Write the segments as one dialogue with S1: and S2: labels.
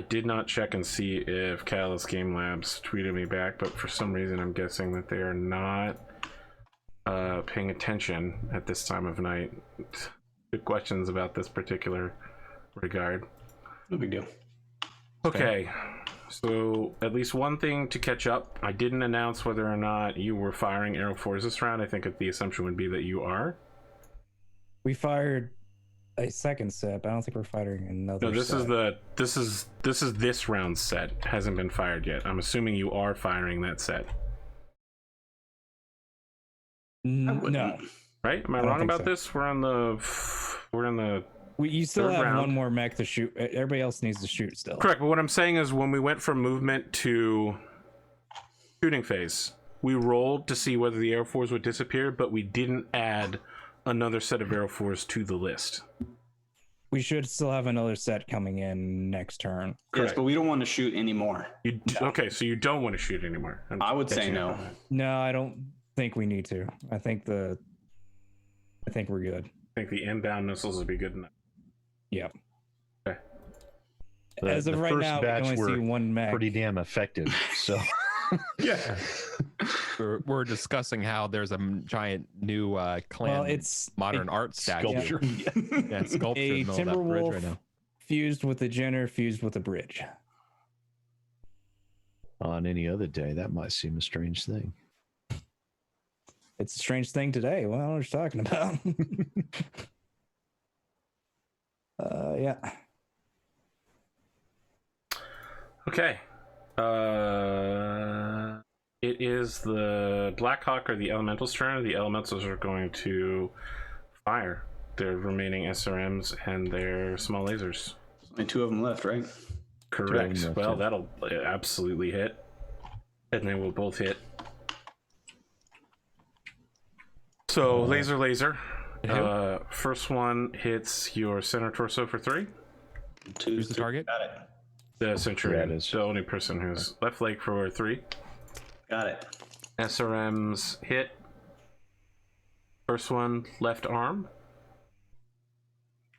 S1: did not check and see if Callus Game Labs tweeted me back, but for some reason I'm guessing that they are not paying attention at this time of night. Good questions about this particular regard.
S2: No big deal.
S1: Okay, so at least one thing to catch up. I didn't announce whether or not you were firing Arrow 4s this round. I think the assumption would be that you are.
S3: We fired a second set, but I don't think we're firing another.
S1: No, this
S3: set.
S1: is this round's set. Hasn't been fired yet. I'm assuming you are firing that set.
S3: No.
S1: Right? Am I wrong about this? We're in the
S3: You still have
S1: round.
S3: one more mech to shoot. Everybody else needs to shoot still.
S1: Correct, but what I'm saying is when we went from movement to shooting phase, we rolled to see whether the Air Force would disappear, but we didn't add another set of Air Force to the list.
S3: We should still have another set coming in next turn.
S2: Yes, but we don't want to shoot anymore.
S1: Okay, so you don't want to shoot anymore.
S2: I would say no.
S3: No, I don't think we need to. I think we're good.
S1: I think the inbound missiles would be good enough.
S3: Yep.
S1: Okay.
S3: As of right now, we only see one mech.
S4: Pretty damn effective. So
S1: yeah.
S5: We're discussing how there's a giant new clan
S3: it's
S5: modern art statue.
S4: sculpture.
S5: Yeah, sculpture
S3: A
S5: in the middle of that bridge
S3: Timberwolf
S5: right now.
S3: fused with a Jenner fused with a bridge.
S4: On any other day, that might seem a strange thing.
S3: It's a strange thing today. Well, I don't know what you're talking about. Yeah.
S1: Okay. It is the Blackhawk or the Elemental's turn. The Elementals are going to fire their remaining SRMs and their small lasers.
S2: Only two of them left, right?
S1: Correct.
S4: left,
S1: Well,
S4: yeah.
S1: that'll absolutely hit. And they will both hit. So, laser. First one hits your center torso for 3.
S5: Who's the target?
S2: Got it.
S1: The Centurion.
S4: That is-
S1: The only person who's left leg for 3.
S2: Got it.
S1: SRMs hit. First one, left arm.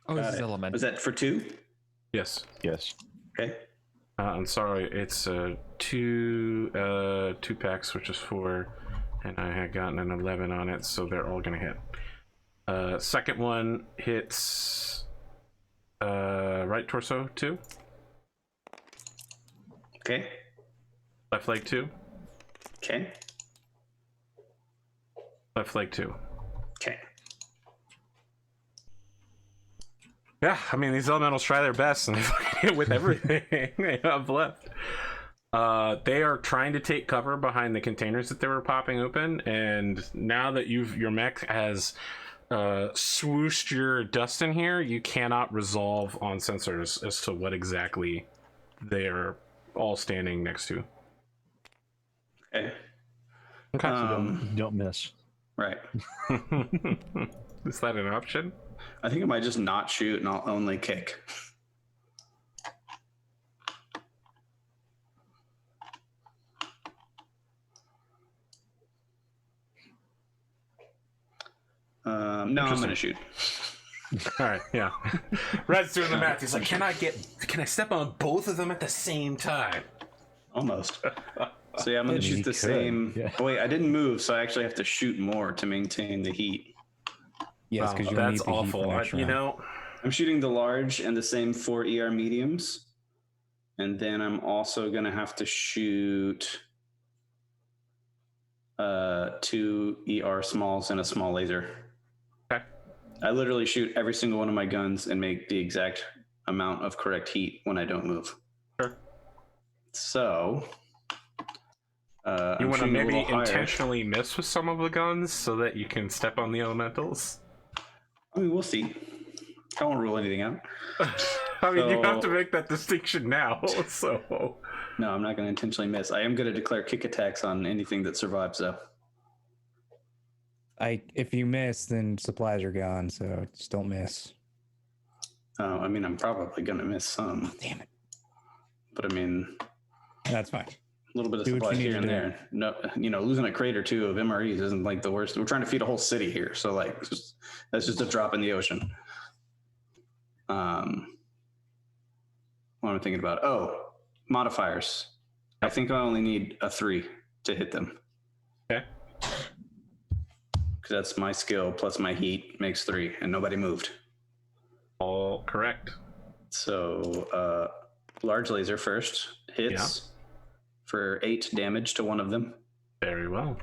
S5: Oh,
S2: Got
S5: this is
S2: it.
S5: elemental.
S2: Was that for 2?
S1: Yes.
S4: Yes.
S2: Okay.
S1: I'm sorry. It's 2 packs, which is 4, and I had gotten an 11 on it, so they're all gonna hit. Second one hits right torso 2,
S2: Okay.
S1: left leg 2,
S2: Okay.
S1: left leg 2.
S2: Okay.
S1: Yeah, I mean, these elementals try their best and they fucking hit with everything they have left. They are trying to take cover behind the containers that they were popping open, and now that your mech has swooshed your dust in here, you cannot resolve on sensors as to what exactly they're all standing next to.
S2: Okay.
S1: Okay.
S4: Don't miss.
S2: Right.
S1: Is that an option?
S2: I think I might just not shoot and I'll only kick. No, I'm gonna shoot.
S1: All right, yeah. Red's doing the math. He's like, can I step on both of them at the same time?
S2: Almost. So yeah, I'm gonna shoot the same.
S4: yeah.
S2: Oh wait, I didn't move, so I actually have to shoot more to maintain the heat.
S3: Yes,
S1: Wow,
S3: because
S1: that's awful. You know,
S2: I'm shooting the large and the same 4 ER mediums, and then I'm also gonna have to shoot 2 ER smalls and a small laser.
S1: Okay.
S2: I literally shoot every single one of my guns and make the exact amount of correct heat when I don't move.
S1: Sure.
S2: So
S1: You want to maybe intentionally miss with some of the guns so that you can step on the elementals?
S2: I mean, we'll see. I won't rule anything out.
S1: I mean, you have to make that distinction now, so...
S2: No, I'm not going to intentionally miss. I am going to declare kick attacks on anything that survives, though.
S3: If you miss, then supplies are gone, so just don't miss.
S2: I mean, I'm probably going to miss some.
S3: Damn it.
S2: But I mean...
S3: That's fine.
S2: A little bit of
S3: Do what
S2: supplies
S3: you need
S2: here and
S3: to do.
S2: there. No, losing a crate or 2 of MREs isn't like the worst. We're trying to feed a whole city here, so like that's just a drop in the ocean. What am I thinking about? Oh, modifiers. I think I only need a 3 to hit them.
S1: Okay.
S2: Because that's my skill plus my heat makes 3, and nobody moved.
S1: All correct.
S2: So large laser first hits for 8 damage to one of them.
S1: Very well.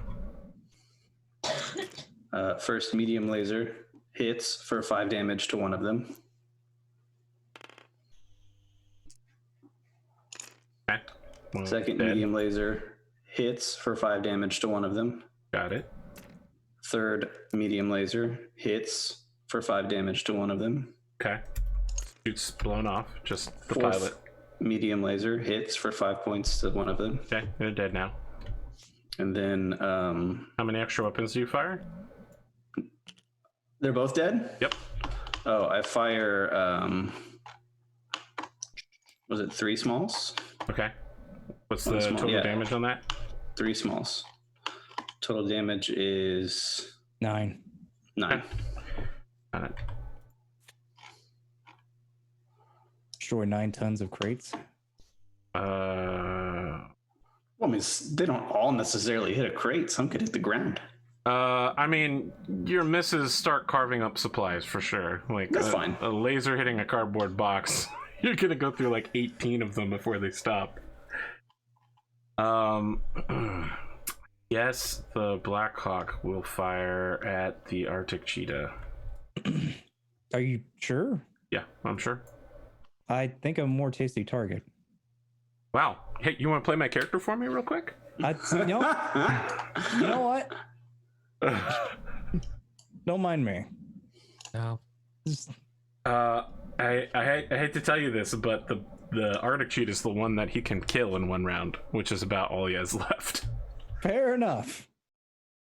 S2: First medium laser hits for 5 damage to one of them.
S1: Okay. Well,
S2: Second
S1: dead.
S2: medium laser hits for 5 damage to one of them.
S1: Got it.
S2: Third medium laser hits for 5 damage to one of them.
S1: Okay. Shoots blown off. Just the
S2: Fourth
S1: pilot.
S2: medium laser hits for 5 points to one of them.
S1: Okay, they're dead now.
S2: And then
S1: How many extra weapons do you fire?
S2: they're both dead?
S1: Yep.
S2: Oh, I fire was it 3 smalls?
S1: Okay. What's the
S2: One small,
S1: total
S2: yeah.
S1: damage on that?
S2: 3 smalls. Total damage is
S3: 9.
S2: 9.
S1: Got it.
S3: Destroy 9 tons of crates.
S2: Well, I mean, they don't all necessarily hit a crate. Some could hit the ground.
S1: I mean, your misses start carving up supplies for sure. Like
S2: That's fine.
S1: A laser hitting a cardboard box. You're gonna go through like 18 of them before they stop. Yes, the Black Hawk will fire at the Arctic cheetah.
S3: Are you sure?
S1: Yeah, I'm sure.
S3: I think I'm a more tasty target.
S1: Wow. Hey, you want to play my character for me real quick?
S3: You know what? Don't mind me.
S5: No.
S3: Just-
S1: I hate to tell you this, but the Arctic cheetah is the one that he can kill in one round, which is about all he has left.
S3: Fair enough.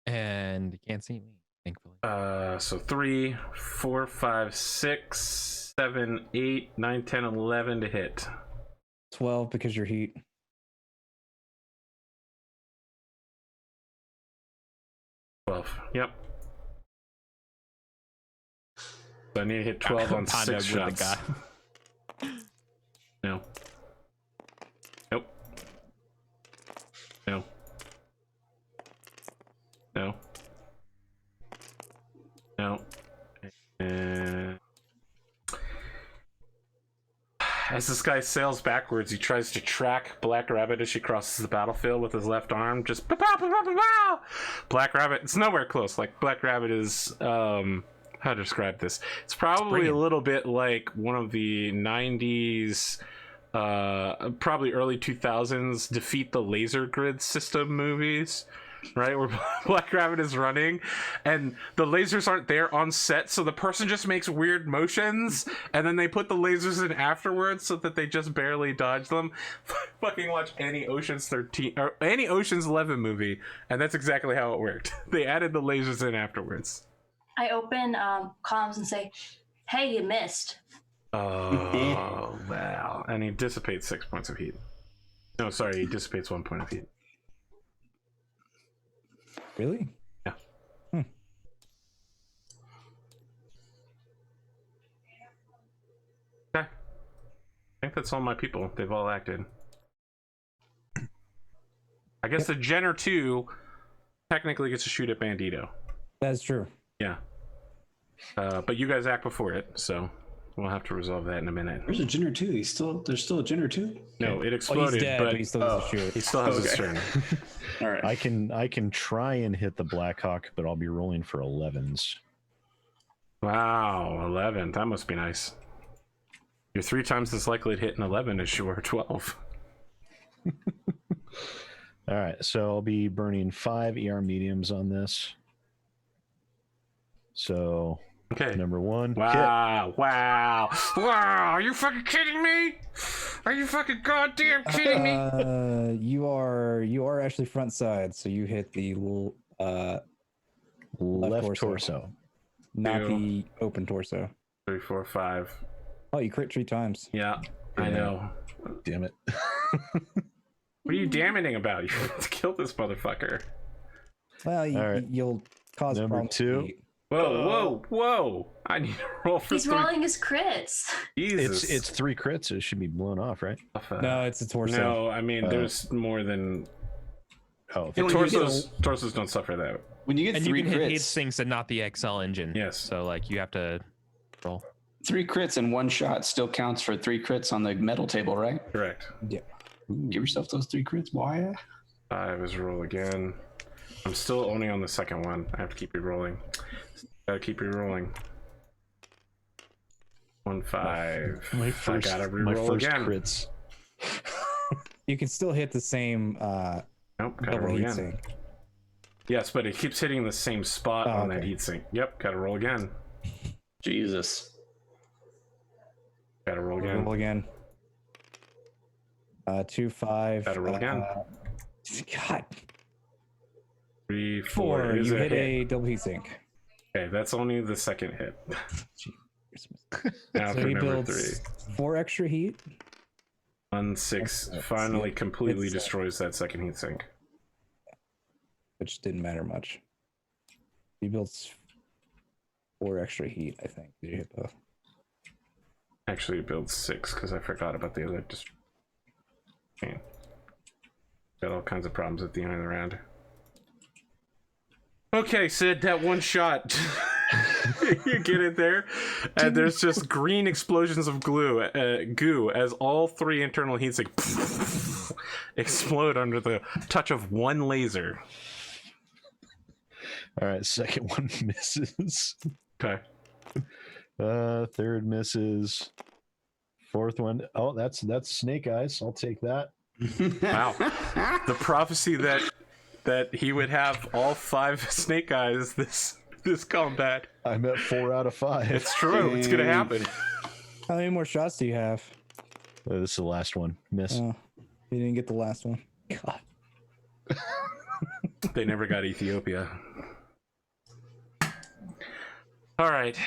S5: And you can't see me, thankfully.
S1: So 3, 4, 5, 6, 7, 8, 9, 10, 11 to hit.
S3: 12 because you're heat.
S1: Yep. So I need to hit 12 on 6
S5: Pondothemad with
S1: shots.
S5: the guy.
S1: No. Nope. No. No. No. And as this guy sails backwards, he tries to track Black Rabbit as she crosses the battlefield with his left arm. Just pow, pow, pow, pow, pow. Black Rabbit, it's nowhere close. Like Black Rabbit is how to describe this? It's probably a little bit like one of the 90s, probably early 2000s Defeat the Laser Grid system movies, right? Where Black Rabbit is running and the lasers aren't there on set, so the person just makes weird motions and then they put the lasers in afterwards so that they just barely dodge them. Fucking watch any Ocean's 13 or any Ocean's 11 movie, and that's exactly how it worked. They added the lasers in afterwards.
S6: I open comms and say, "Hey, you missed."
S1: Oh, wow. And he dissipates 6 points of heat. No, sorry, he dissipates 1 point of heat.
S3: Really?
S1: Yeah.
S3: Hmm.
S1: Okay. I think that's all my people. They've all acted. I guess the Jenner 2 technically gets to shoot at Bandito.
S3: That's true.
S1: Yeah. But you guys act before it, so we'll have to resolve that in a minute.
S2: Where's a Jenner 2? There's still a Jenner 2?
S1: No, it
S3: Well,
S1: exploded,
S3: he's dead,
S1: but
S3: but he still has to shoot.
S1: he still has his
S2: Okay.
S1: turn.
S2: All right.
S4: I can try and hit the Black Hawk, but I'll be rolling for 11s.
S1: Wow, 11. That must be nice. You're 3 times as likely to hit an 11 as you are 12.
S4: All right, so I'll be burning 5 ER mediums on this. So
S1: Okay.
S4: number 1. hit.
S1: Wow, wow, wow. Are you fucking kidding me? Are you fucking goddamn kidding me?
S3: You are actually front side, so you hit the
S4: Left
S3: torso.
S4: torso.
S3: not
S1: Ew.
S3: the open torso.
S1: 3, 4, 5.
S3: Oh, you crit 3 times.
S1: Yeah, I
S4: Yeah.
S1: know.
S4: Damn it.
S1: What are you damning about? You have to kill this motherfucker.
S3: Well,
S4: All right.
S3: you'll cause
S4: Number
S3: problems.
S4: 2.
S3: with heat.
S1: Whoa! I need to roll for
S6: He's
S1: three.
S6: rolling his crits.
S1: Jesus.
S4: It's 3 crits. So it should be blown off, right?
S3: No, it's a torso.
S1: No, I mean there's more than.
S4: Oh,
S2: Yeah, when you get
S1: Torsos don't suffer that.
S2: When you get
S5: And
S2: 3
S5: you can hit heat
S2: crits,
S5: sinks and not the XL engine.
S1: Yes.
S5: So like you have to roll.
S2: 3 crits in one shot still counts for 3 crits on the medal table, right?
S1: Correct.
S2: Ooh, give yourself those 3 crits, boy.
S1: 5 is roll again. I'm still only on the second one. I have to keep re-rolling. Gotta keep re-rolling. 1 5.
S4: my first,
S1: I gotta
S4: my
S1: re-roll
S4: first
S1: again.
S4: crits.
S3: You can still hit the same
S1: Nope, gotta
S3: double
S1: roll
S3: heat
S1: again.
S3: sink.
S1: Yes, but it keeps hitting the same spot on that
S3: okay.
S1: heatsink. Yep, gotta roll again.
S2: Jesus.
S1: Gotta roll again.
S3: Roll again. 2 5.
S1: Gotta roll again.
S3: God.
S1: 3
S3: 4.
S1: 4 is
S3: You
S1: a
S3: hit
S1: hit.
S3: a double heat sink.
S1: Okay, that's only the second hit. Now
S3: So
S1: for
S3: he
S1: number
S3: builds
S1: 3.
S3: 4 extra heat.
S1: 1 6
S3: That's-
S1: finally
S3: yeah,
S1: completely
S3: it's,
S1: destroys that second heatsink.
S3: Which didn't matter much. He builds 4 extra heat, I think. Did you hit both?
S1: Actually, it builds 6 because I forgot about the other. Just got all kinds of problems at the end of the round. Okay, Sid, that one shot. You get it there, and there's just green explosions of goo as all 3 internal heats explode under the touch of one laser.
S4: All right, second one misses.
S1: Okay.
S4: Third misses. Fourth one. Oh, that's snake eyes. I'll take that.
S1: Wow. The prophecy that he would have all 5 snake eyes this combat.
S4: I'm at 4 out of 5.
S1: It's true. It's gonna happen.
S3: How many more shots do you have?
S4: This is the last one. Miss.
S3: Oh, you didn't get the last one. God.
S1: They never got Ethiopia. All right.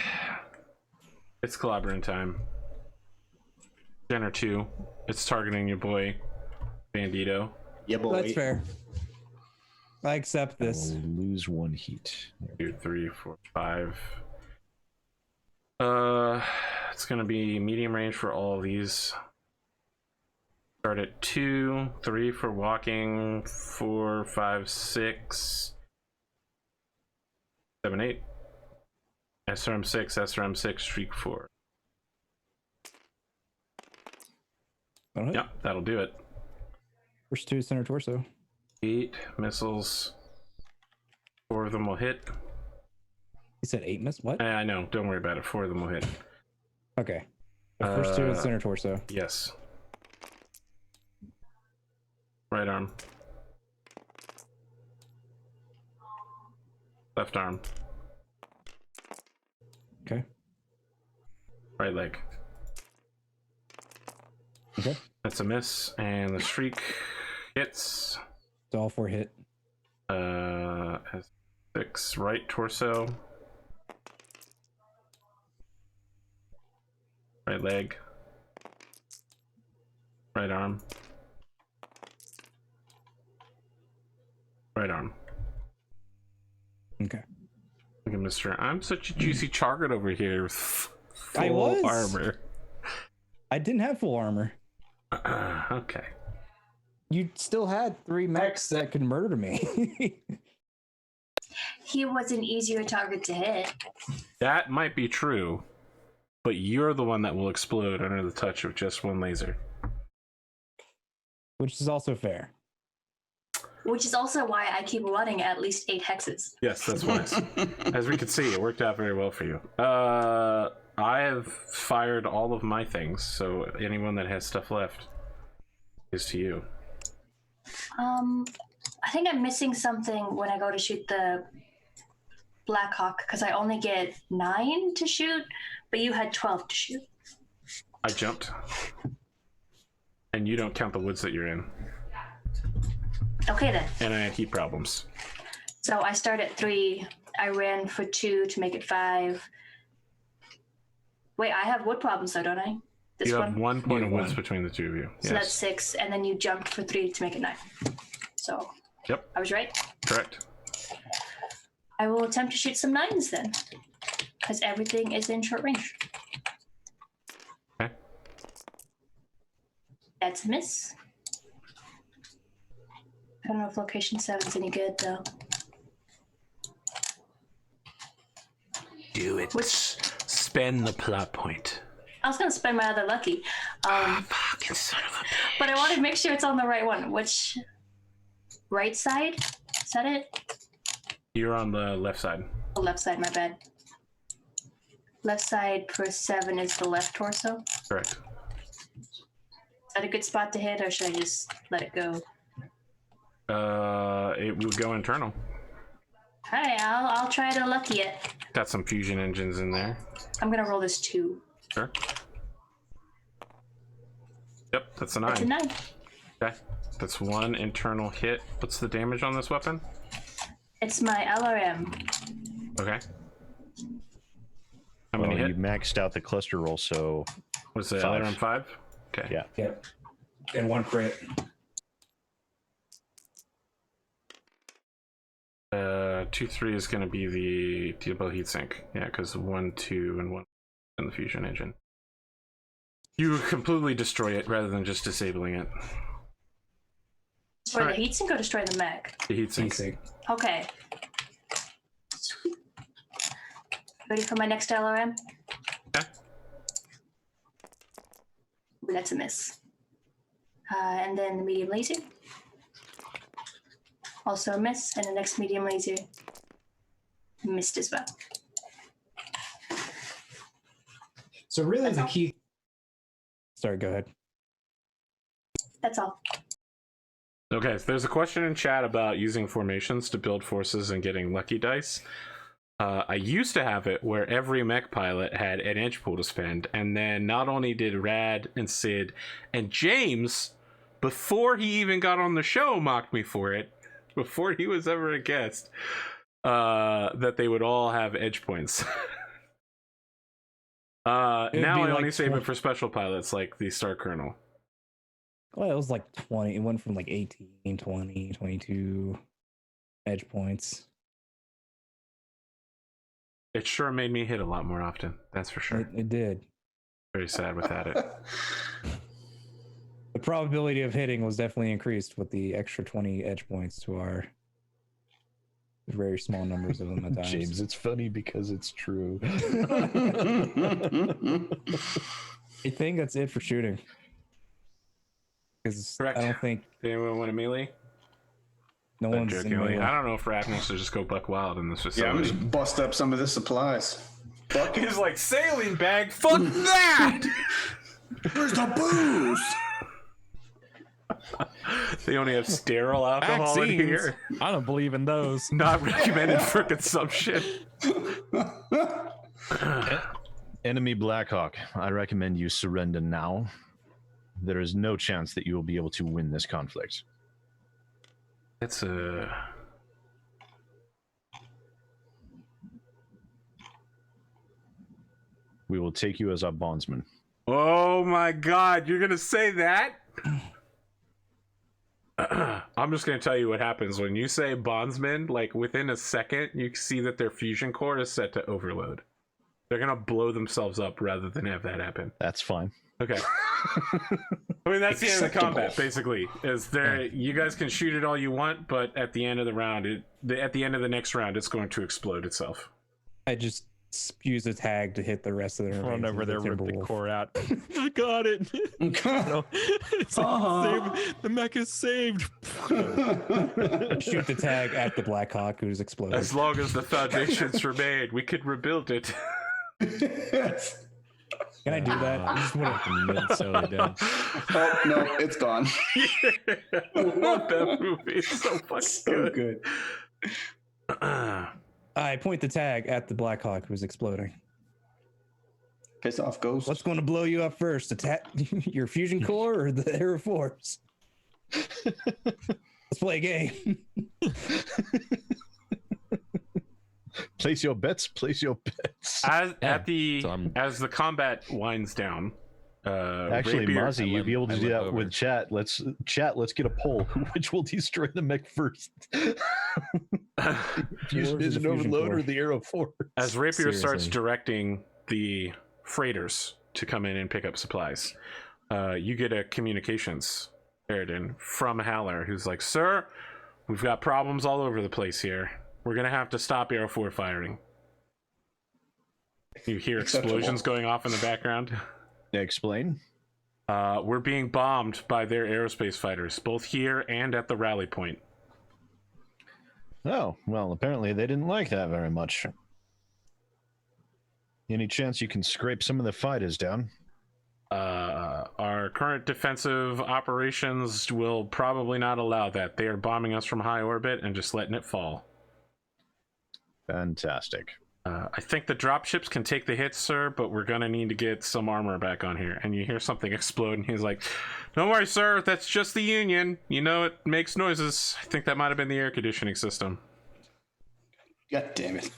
S1: It's collaborating time. Jenner 2. It's targeting your boy, Bandito.
S2: Yeah, boy.
S3: That's fair. I accept
S4: I
S3: this.
S4: will lose 1 heat.
S1: 2, 3, 4, 5. It's gonna be medium range for all of these. Start at 2, 3 for walking, 4, 5, 6, 7, 8. SRM 6, SRM 6, streak 4.
S3: Alright.
S1: Yep, that'll do it.
S3: First 2 center torso.
S1: 8 missiles. 4 of them will hit.
S3: You said 8 miss? What?
S1: I know, don't worry about it. 4 of them will hit.
S3: Okay. The first 2 in center torso.
S1: Yes. Right arm. Left arm.
S3: Okay.
S1: Right leg.
S3: Okay.
S1: That's a miss, and the shriek hits.
S3: So all 4 hit.
S1: Has 6 right torso. Right leg. Right arm. Right arm.
S3: Okay.
S1: Look at Mr. I'm such a juicy chocolate over here with full
S3: I was.
S1: armor.
S3: I didn't have full armor.
S1: Okay.
S3: You still had 3 mechs that could murder me.
S6: He was an easier target to hit.
S1: That might be true, but you're the one that will explode under the touch of just one laser.
S3: Which is also fair.
S6: Which is also why I keep running at least 8 hexes.
S1: Yes, that's wise. As we can see, it worked out very well for you. I have fired all of my things, so anyone that has stuff left is to you.
S6: I think I'm missing something when I go to shoot the Blackhawk because I only get 9 to shoot, but you had 12 to shoot.
S1: I jumped. And you don't count the woods that you're in.
S6: Okay then.
S1: And I had heat problems.
S6: So I start at 3. I ran for 2 to make it 5. Wait, I have wood problems though, don't I? This
S1: You
S6: one.
S1: have 1 point of
S3: Yeah,
S1: woods
S3: 1.
S1: between the two of you.
S6: So that's 6, and then you jumped for 3 to make it 9. So
S1: Yep,
S6: I was right.
S1: correct.
S6: I will attempt to shoot some 9s then, because everything is in short range.
S1: Okay.
S6: That's a miss. I don't know if location 7's any good though.
S1: Do it. Spend the plot point.
S6: I was gonna spend my other lucky,
S1: Fucking son of a bitch.
S6: but I want to make sure it's on the right one. Which right side? Is that it?
S1: You're on the left side.
S6: The left side. My bad. Left side for 7 is the left torso.
S1: Correct.
S6: Is that a good spot to hit, or should I just let it go?
S1: It would go internal.
S6: Alright, I'll try to lucky it.
S1: Got some fusion engines in there.
S6: I'm gonna roll this 2.
S1: Sure. Yep, that's a 9.
S6: That's a 9.
S1: Okay. That's 1 internal hit. What's the damage on this weapon?
S6: It's my LRM.
S1: Okay. How
S4: Well,
S1: many
S4: you
S1: hit?
S4: maxed out the cluster roll, so
S1: Was it
S4: 5.
S1: LRM 5? Okay.
S4: yeah.
S3: Yep. And 1 crit.
S1: 2-3 is going to be the double heatsink. Yeah, because 1, 2, and 1 in the fusion engine. You completely destroy it rather than just disabling it.
S6: Destroy
S1: Alright.
S6: the heatsink or destroy the mech?
S1: The heatsink.
S3: Easy.
S6: Okay. Sweet. Ready for my next LRM?
S1: Okay.
S6: Ooh, that's a miss. And then the medium laser. Also a miss, and the next medium laser missed as well.
S3: So really the key. Sorry, go ahead.
S6: That's all.
S1: Okay, so there's a question in chat about using formations to build forces and getting lucky dice. I used to have it where every mech pilot had an edge pool to spend, and then not only did Rad and Sid and James, before he even got on the show, mocked me for it, before he was ever a guest, that they would all have edge points. Now
S3: It'd be
S1: I
S3: like
S1: only save
S3: 20
S1: it for special pilots like the Star Colonel.
S3: Well, it was like 20. It went from like 18, 20, 22 edge points.
S1: It sure made me hit a lot more often, that's for sure.
S3: It did.
S1: Very sad without it.
S3: The probability of hitting was definitely increased with the extra 20 edge points to our very small numbers of them at times.
S4: James, it's funny because it's true.
S3: I think that's it for shooting. Because
S1: Correct.
S3: I don't think
S1: Did anyone want a melee?
S3: no
S1: I'm
S3: one's in
S1: jokingly.
S3: melee.
S1: I don't know if Rad wants to just go buck wild in this
S2: Yeah, I'm
S1: facility.
S2: just bust up some of the supplies. Fuck it.
S1: He's like, sailing bag, fuck that!
S2: Where's the booze?
S1: They only have sterile alcohol in
S5: Vaccines.
S1: here.
S5: I don't believe in those.
S1: Not recommended for consumption.
S4: Enemy Blackhawk, I recommend you surrender now. There is no chance that you will be able to win this conflict.
S1: It's a...
S4: We will take you as our bondsman.
S1: Oh my god, you're gonna say that? I'm just gonna tell you what happens when you say bondsman. Like within a second, you see that their fusion core is set to overload. They're gonna blow themselves up rather than have that happen.
S4: That's fine.
S1: Okay. I mean, that's the end of the combat, basically. Is there? You guys can shoot it all you want, but at the end of the round, at the end of the next round, it's going to explode itself.
S3: I just use a tag to hit the rest of the
S5: Run
S3: remains
S5: over
S3: of
S5: there, rip the
S3: Timberwolf.
S5: core out. I got it. No, it's like, save, the mech is saved.
S3: Shoot the tag at the Blackhawk who's exploded.
S1: As long as the foundations remain, we could rebuild it.
S3: Can I do that? I just want to.
S5: So dead.
S2: Oh, no, it's gone.
S1: I love that movie. It's so fucking
S2: So
S1: good.
S2: good.
S3: I point the tag at the Blackhawk who's exploding.
S2: Piss off, Ghost.
S3: What's going to blow you up first? Your fusion core or the Air Force? Let's play a game.
S4: Place your bets. Place your bets.
S1: As
S5: Yeah,
S1: at the
S5: so I'm-
S1: as the combat winds down,
S4: Actually,
S1: rapier.
S4: Mozzie, you'd be able to
S5: I
S4: do
S5: limp
S4: that
S5: over.
S4: with chat. Let's get a poll. Which will destroy the mech first? Fusion
S3: Yours is
S4: Engine
S3: the fusion
S4: Overload
S3: core.
S4: or the Aero Force?
S1: As Rapier starts
S5: Seriously.
S1: directing the freighters to come in and pick up supplies, you get a communications Eridan from Haller, who's like, "Sir, we've got problems all over the place here. We're gonna have to stop Aero 4 firing." You hear
S2: Acceptable.
S1: explosions going off in the background.
S4: Explain.
S1: We're being bombed by their aerospace fighters, both here and at the rally point.
S4: Oh, well, apparently they didn't like that very much. Any chance you can scrape some of the fighters down?
S1: Our current defensive operations will probably not allow that. They are bombing us from high orbit and just letting it fall.
S4: Fantastic.
S1: I think the dropships can take the hits, sir, but we're gonna need to get some armor back on here. And you hear something explode, and he's like, "Don't worry, sir, that's just the Union. You know it makes noises." I think that might have been the air conditioning system.
S2: God damn it.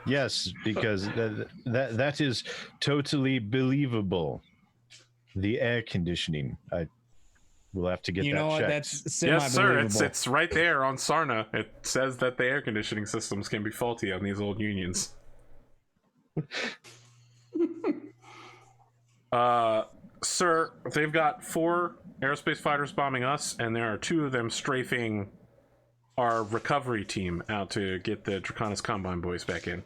S4: Yes, because that is totally believable. The air conditioning. I will have to get
S3: You
S4: that
S3: know what?
S4: checked.
S3: That's semi
S1: Yes, sir,
S3: believable.
S1: it's right there on Sarna. It says that the air conditioning systems can be faulty on these old Unions. Sir, they've got 4 aerospace fighters bombing us, and there are 2 of them strafing our recovery team out to get the Draconis Combine boys back in.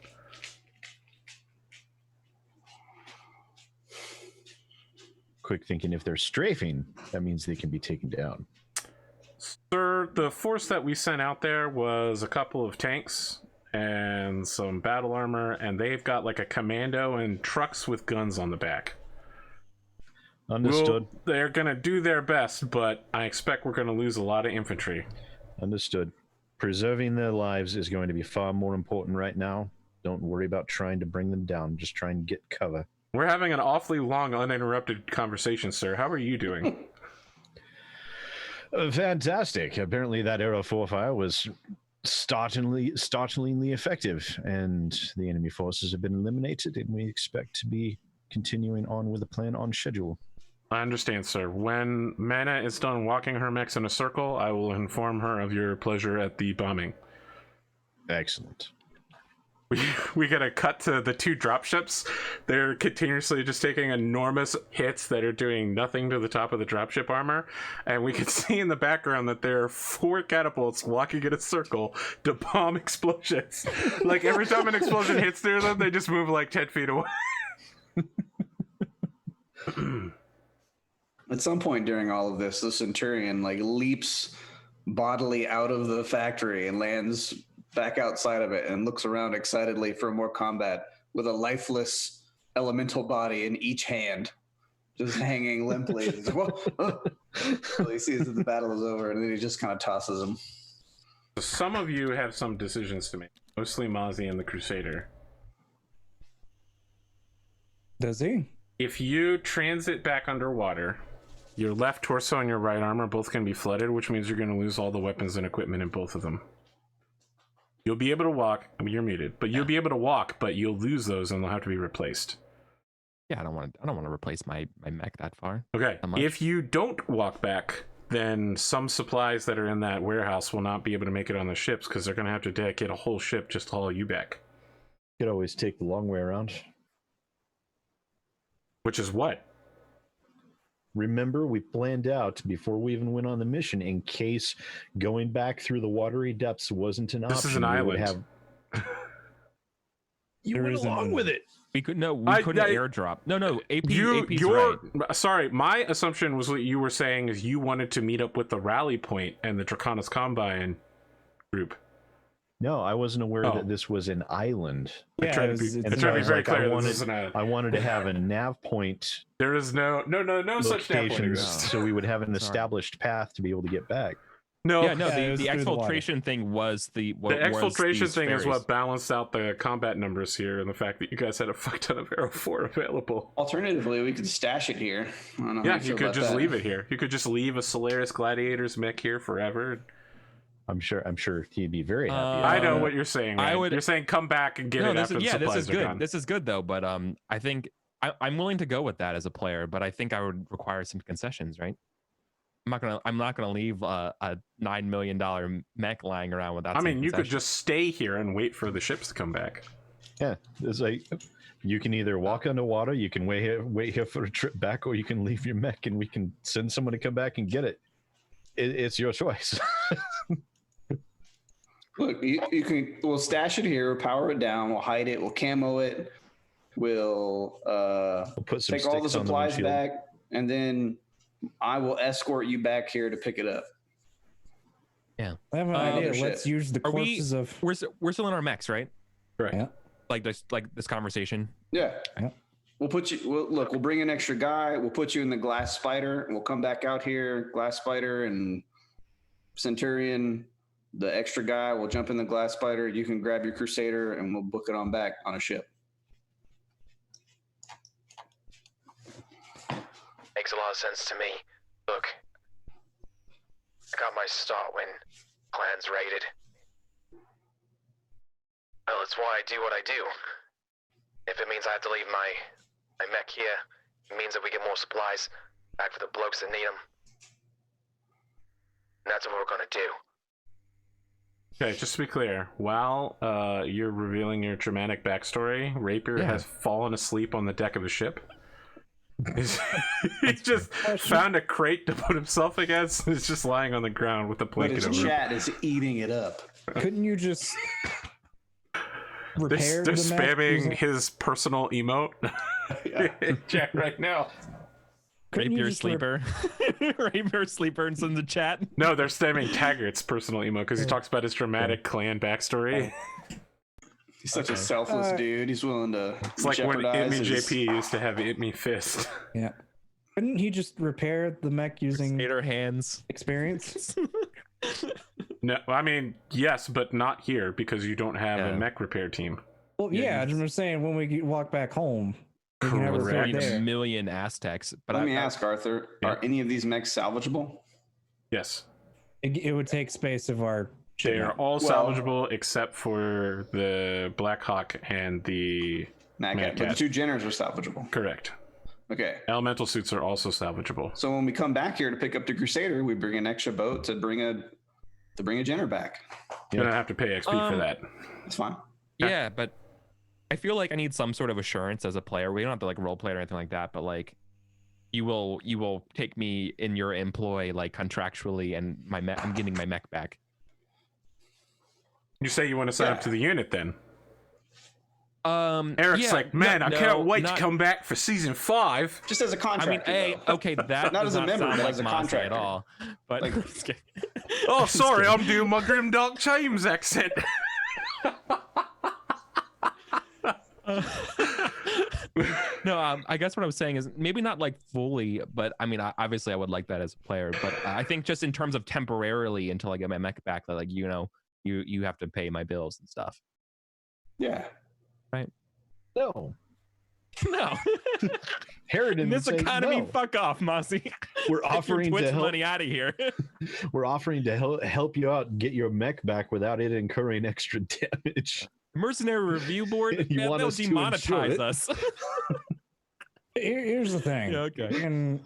S4: Quick thinking, if they're strafing, that means they can be taken down.
S1: Sir, the force that we sent out there was a couple of tanks and some battle armor, and they've got like a commando and trucks with guns on the back.
S4: Understood.
S1: They're gonna do their best, but I expect we're gonna lose a lot of infantry.
S4: Understood. Preserving their lives is going to be far more important right now. Don't worry about trying to bring them down. Just try and get cover.
S1: We're having an awfully long, uninterrupted conversation, sir. How are you doing?
S4: Fantastic. Apparently that Aero 4 fire was startlingly effective, and the enemy forces have been eliminated, and we expect to be continuing on with the plan on schedule.
S1: I understand, sir. When Mana is done walking her mechs in a circle, I will inform her of your pleasure at the bombing.
S4: Excellent.
S1: We get a cut to the 2 dropships. They're continuously just taking enormous hits that are doing nothing to the top of the dropship armor. And we can see in the background that there are 4 catapults walking in a circle to bomb explosions. Like every time an explosion hits near them, they just move like 10 feet away.
S2: At some point during all of this, the Centurion like leaps bodily out of the factory and lands back outside of it and looks around excitedly for more combat with a lifeless elemental body in each hand, just hanging limply. He's like, "Whoa, oh." So he sees that the battle is over, and then he just kind of tosses him.
S1: Some of you have some decisions to make, mostly Mozzie and the Crusader.
S3: Does he?
S1: If you transit back underwater, your left torso and your right arm are both going to be flooded, which means you're going to lose all the weapons and equipment in both of them. You'll be able to walk. I mean, you're muted, but you'll be able to walk, but you'll lose those and they'll have to be replaced.
S5: Yeah, I don't want to replace my mech that far.
S1: Okay.
S5: How much?
S1: If you don't walk back, then some supplies that are in that warehouse will not be able to make it on the ships because they're going to have to dedicate a whole ship just to haul you back.
S4: You could always take the long way around.
S1: Which is what?
S4: Remember, we planned out before we even went on the mission in case going back through the watery depths wasn't an option.
S1: This is an
S4: we would
S1: island.
S4: You
S3: There
S4: went
S3: is an
S4: along
S3: island.
S4: with it.
S5: We couldn't
S1: I-
S5: airdrop. No, AP's
S1: You're
S5: right.
S1: sorry. My assumption was what you were saying is you wanted to meet up with the rally point and the Draconis Combine group.
S4: No, I wasn't aware
S1: Oh.
S4: that this was an island.
S1: I
S3: Yeah,
S1: try to
S3: it's-
S1: be,
S3: it's
S1: I
S3: an
S1: try to be
S3: island.
S1: very
S4: Like, I
S1: clear.
S4: wanted-
S1: This isn't a,
S4: I wanted to have a nav point
S1: there is no such nav point
S4: locations
S1: exists.
S4: so we would have an
S5: Sorry.
S4: established path to be able to get back.
S1: No,
S5: Yeah, no.
S3: Yeah, it
S5: The
S3: was through the water.
S5: exfiltration thing was the
S1: the exfiltration thing is
S5: ferries.
S1: what balanced out the combat numbers here, and the fact that you guys had a fuck ton of Aero 4 available.
S2: Alternatively, we could stash it here. I don't know how
S1: Yeah,
S2: you feel
S1: you could
S2: about
S1: just
S2: that.
S1: leave it here. You could just leave a Solaris Gladiator's mech here forever.
S4: I'm sure he'd be very happy.
S5: Uh,
S4: about
S1: I know
S4: that.
S1: what you're saying.
S5: I
S1: Man.
S5: would-
S1: You're saying come back and get
S5: No,
S1: it
S5: this
S1: after
S5: is,
S1: the
S5: yeah, this
S1: supplies
S5: is
S1: are
S5: good.
S1: gone.
S5: This is good though, but I think I'm willing to go with that as a player, but I think I would require some concessions, right? I'm not gonna leave a $9 million mech lying around without.
S1: I
S5: some
S1: mean, you could
S5: concessions.
S1: just stay here and wait for the ships to come back.
S4: Yeah, it's like you can either walk underwater, you can wait here for a trip back, or you can leave your mech and we can send someone to come back and get it. It's your choice.
S2: Look, we'll stash it here, power it down, we'll hide it, we'll camo it, we'll
S4: put some
S2: take all the
S4: sticks on the
S2: supplies
S4: windshield.
S2: back, and then I will escort you back here to pick it up.
S5: Yeah.
S3: I have an
S2: Oh,
S3: idea.
S2: shit.
S3: Let's use the
S5: Are we-
S3: corpses of.
S5: We're still in our mechs, right?
S1: Correct.
S3: Yeah.
S5: Like this conversation.
S2: Yeah.
S3: Yeah.
S2: We'll put you. We'll bring an extra guy. We'll put you in the glass spider, and we'll come back out here. Glass spider and Centurion. The extra guy will jump in the glass spider. You can grab your Crusader, and we'll book it on back on a ship.
S7: Makes a lot of sense to me. Look, I got my start when plans raided. Well, it's why I do what I do. If it means I have to leave my mech here, it means that we get more supplies back for the blokes that need them. And that's what we're gonna do.
S1: Okay, just to be clear, while you're revealing your dramatic backstory, Rapier has fallen asleep on the deck of the ship. He just found a crate to put himself against and is just lying on the ground with a
S2: But
S1: blanket
S2: his
S1: over him.
S2: chat is eating it up.
S3: Couldn't you just repair
S1: They're
S3: the mech
S1: spamming
S3: using-
S1: his personal emote in chat right now.
S3: couldn't you
S5: Rapier
S3: just
S5: sleeper. Rapier sleeper in the chat.
S1: No, they're spamming Taggart's personal emote because he talks about his dramatic clan backstory.
S2: He's such a selfless dude. He's willing to
S1: It's like when
S2: jeopardize
S1: Itme
S2: his-
S1: JP used to have Itme Fist.
S3: Yeah. Couldn't he just repair the mech using
S5: Skater hands.
S3: experience?
S1: No, I mean, yes, but not here because you don't have a
S5: Yeah.
S1: mech repair team.
S3: Well, yeah, I'm just saying when we walk back home, we can have it
S1: Correct.
S3: right
S5: Need a
S3: there.
S5: million Aztecs. But
S2: Let me
S5: I-
S2: ask Arthur:
S1: Yeah.
S2: Are any of these mechs salvageable?
S1: Yes.
S3: It would take space of our.
S1: They are all
S2: Well-
S1: salvageable except for the Black Hawk and the
S2: Mad
S1: Mad
S2: Cat. But the
S1: Cat.
S2: two Jenners are salvageable.
S1: correct.
S2: Okay.
S1: Elemental suits are also salvageable.
S2: So when we come back here to pick up the Crusader, we bring an extra boat to bring a Jenner back.
S1: You don't have to pay XP for that.
S2: It's fine.
S5: Yeah, but I feel like I need some sort of assurance as a player. We don't have to like role play or anything like that, but like you will take me in your employ like contractually, and I'm getting my mech back.
S1: You say you want to sign
S2: Yeah.
S1: up to the unit then?
S5: Eric's
S1: Eric's like, man, I cannot wait to come back for season 5.
S2: Just as a
S5: I
S2: contractor.
S5: mean,
S2: though.
S5: okay, that
S2: Not
S5: does
S2: as a
S5: not
S2: member,
S5: sound
S2: but
S5: like
S2: as a
S5: Mossy
S2: contractor.
S5: at all. But
S2: Like-
S1: Oh, sorry, I'm doing my Grim Dark James accent.
S5: no, I guess what I was saying is maybe not like fully, but I mean, obviously I would like that as a player, but I think just in terms of temporarily until I get my mech back, that like, you know, you have to pay my bills and stuff.
S2: Yeah.
S4: No.
S5: No.
S4: Harridan
S5: In this
S4: would say
S5: economy,
S4: no.
S5: fuck off, Mossy.
S4: We're
S5: Get your
S4: offering
S5: Twitch
S4: to help.
S5: money out of here.
S4: We're offering to help you out and get your mech back without it incurring extra damage.
S5: Mercenary Review Board,
S4: You
S5: man,
S4: want
S5: they'll
S4: us to insure
S5: demonetize
S4: it?
S5: us.
S3: Here's the thing.
S5: Yeah, okay.
S3: And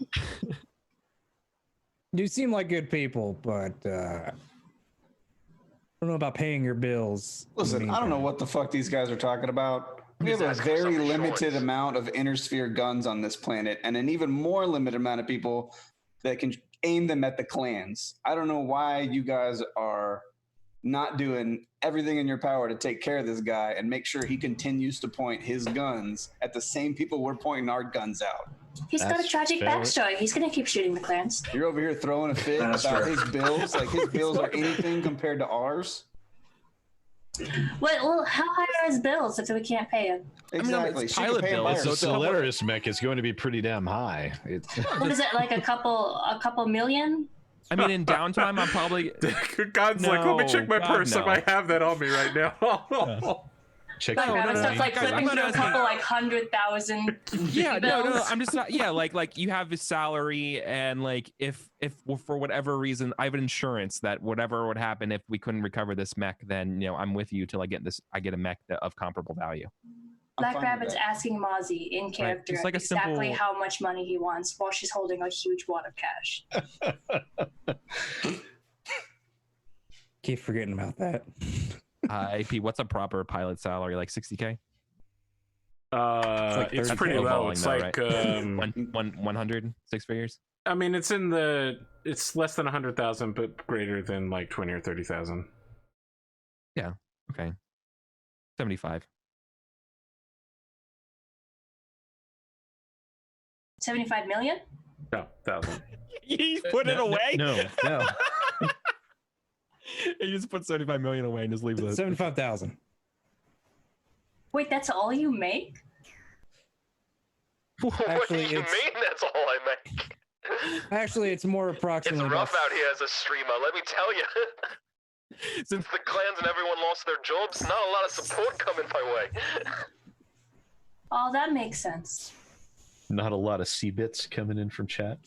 S3: you seem like good people, but I don't know about paying your bills. in the
S2: Listen, I don't know
S3: meantime.
S2: what the fuck these guys are talking about. We
S7: He's
S2: have a
S7: asking for
S2: very
S7: some
S2: limited
S7: assurance.
S2: amount of inner sphere guns on this planet, and an even more limited amount of people that can aim them at the clans. I don't know why you guys are not doing everything in your power to take care of this guy and make sure he continues to point his guns at the same people we're pointing our guns out.
S6: He's got a
S4: That's
S6: tragic
S4: fair.
S6: backstory. He's gonna keep shooting the clans.
S2: You're over here throwing a fit
S8: That's
S2: about
S8: fair.
S2: his bills, like his bills are anything compared to ours.
S6: Well, how high are his bills if we can't pay him?
S5: mean,
S2: Exactly.
S5: it's
S2: She could
S5: pilot
S2: pay him
S5: bills,
S2: by
S5: so
S4: So
S5: it's a couple-
S4: Solaris mech is going to be pretty damn high.
S6: What is it, like a couple million?
S5: I mean, in downtime, I'm probably
S1: God's like, let me check my
S5: God,
S1: purse. I
S5: no.
S1: might have that on me right now.
S4: Check
S6: Like,
S5: No,
S6: I
S5: no,
S6: was
S5: no,
S6: stuff like
S5: guys, I'm
S6: flipping
S5: not
S6: through a
S5: asking-
S6: couple like 100,000
S5: yeah, no,
S6: bills.
S5: I'm just not. Yeah, like you have his salary, and like if for whatever reason I have insurance that whatever would happen if we couldn't recover this mech, then I'm with you till I get a mech of comparable value.
S6: Black
S2: fine with
S6: Rabbit's
S2: that.
S6: asking Mozzie in character
S5: just like a
S6: exactly
S5: simple-
S6: how much money he wants while she's holding a huge wad of cash.
S3: Keep forgetting about that.
S5: AP, what's a proper pilot salary? Like 60K?
S3: like
S1: It's
S3: 30K.
S1: pretty low. It's
S5: Though,
S1: like
S5: right? 100, 6 figures?
S1: I mean, it's less than 100,000, but greater than like 20 or 30,000.
S5: Okay. 75.
S6: 75 million?
S1: No, thousand.
S5: You put it away?
S4: No.
S5: You just put 75 million away and just leave the
S3: 75,000.
S6: Wait, that's all you make?
S7: What do
S3: Actually,
S7: you
S3: it's-
S7: mean that's all I make?
S3: Actually, it's more
S7: It's
S3: approximately.
S7: rough
S3: about-
S7: out here as a streamer, let me tell you. Since the clans and everyone lost their jobs, not a lot of support coming my way.
S6: Oh, that makes sense.
S4: Not a lot of C-bits coming in from chat.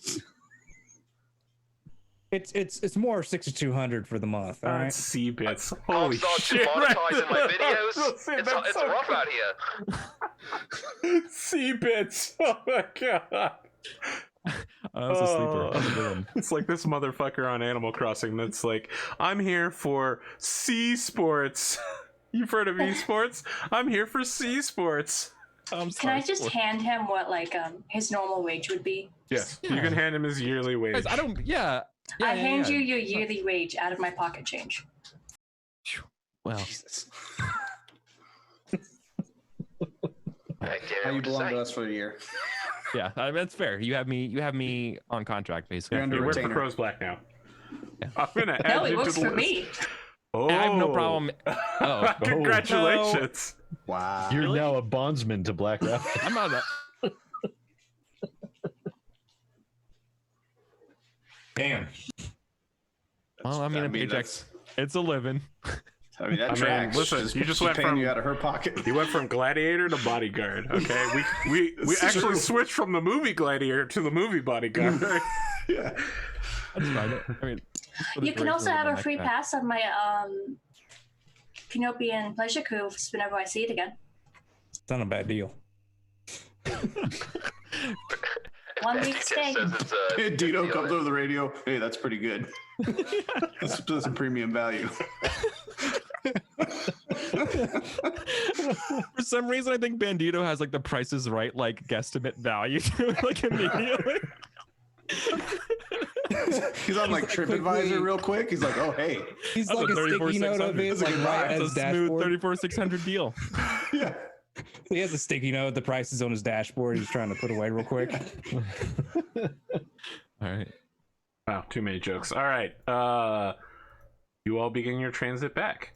S3: It's more 6,200 for the month. All right.
S1: C bits.
S7: I'll
S1: Holy
S7: start
S1: shit!
S7: demonetizing my
S1: right?
S7: videos. It's
S1: so
S7: rough out here.
S1: C bits. Oh my god.
S5: That's a sleeper. That's a good one.
S1: It's like this motherfucker on Animal Crossing that's like, I'm here for C sports. You've heard of esports? I'm here for C sports.
S6: Can I just hand him what like his normal wage would be?
S1: Yes,
S5: Yeah.
S1: you can hand him his yearly wage.
S5: Guys, I don't. Yeah.
S6: I hand you your yearly wage out of my pocket change.
S5: Well,
S2: Jesus.
S7: I dare
S2: Now you
S7: what to
S2: belong
S7: say.
S2: to us for a year.
S5: yeah, that's fair. You have me on contract basically.
S2: You're under
S1: You work for
S2: retainer.
S1: Crow's Black now.
S5: Yeah.
S1: I'm gonna add
S6: No, it
S1: you
S6: works
S1: to the
S6: for
S1: list.
S6: me.
S1: Oh,
S5: I have no problem. Oh,
S1: Congratulations.
S2: Wow.
S4: You're
S5: Really?
S4: now a bondsman to Black Rabbit.
S5: I'm not.
S3: Damn.
S5: Well, I mean, a paycheck. It's a living.
S2: I mean, that
S1: I mean,
S2: tracks.
S1: listen, you just
S2: she's
S1: went
S2: paying
S1: from-
S2: you out of her pocket.
S1: You went from gladiator to bodyguard. Okay, we
S2: It's
S1: actually
S2: true.
S1: switched from the movie Gladiator to the movie Bodyguard.
S2: Yeah.
S5: That's fine. I mean, for the
S6: You can
S5: duration
S6: also
S5: of
S6: have
S5: the
S6: a
S5: next
S6: free
S5: pack.
S6: pass on my Pinopian pleasure cove whenever I see it again.
S3: It's not a bad deal.
S6: 1
S7: That
S6: week
S7: detail
S6: stay.
S7: says it's a
S2: Hey,
S7: good
S2: Dino
S7: deal
S2: comes
S7: then.
S2: over the radio. Hey, that's pretty good. that's some premium value.
S5: For some reason, I think Bandito has like the Price is Right like guesstimate value to it, like immediately.
S2: He's on like
S3: quickly-
S2: TripAdvisor real quick. He's like, oh, hey.
S3: He's
S5: That's
S3: like
S5: a
S3: a sticky note of
S5: 34,600.
S3: his,
S2: That's a
S3: like
S2: good
S3: right
S2: ride.
S3: as
S5: It's a smooth
S3: dashboard.
S5: 34,600 deal.
S2: Yeah.
S3: He has a sticky note. The price is on his dashboard. He's trying to put away real quick.
S5: All right.
S1: Wow, too many jokes. All right, you all begin your transit back.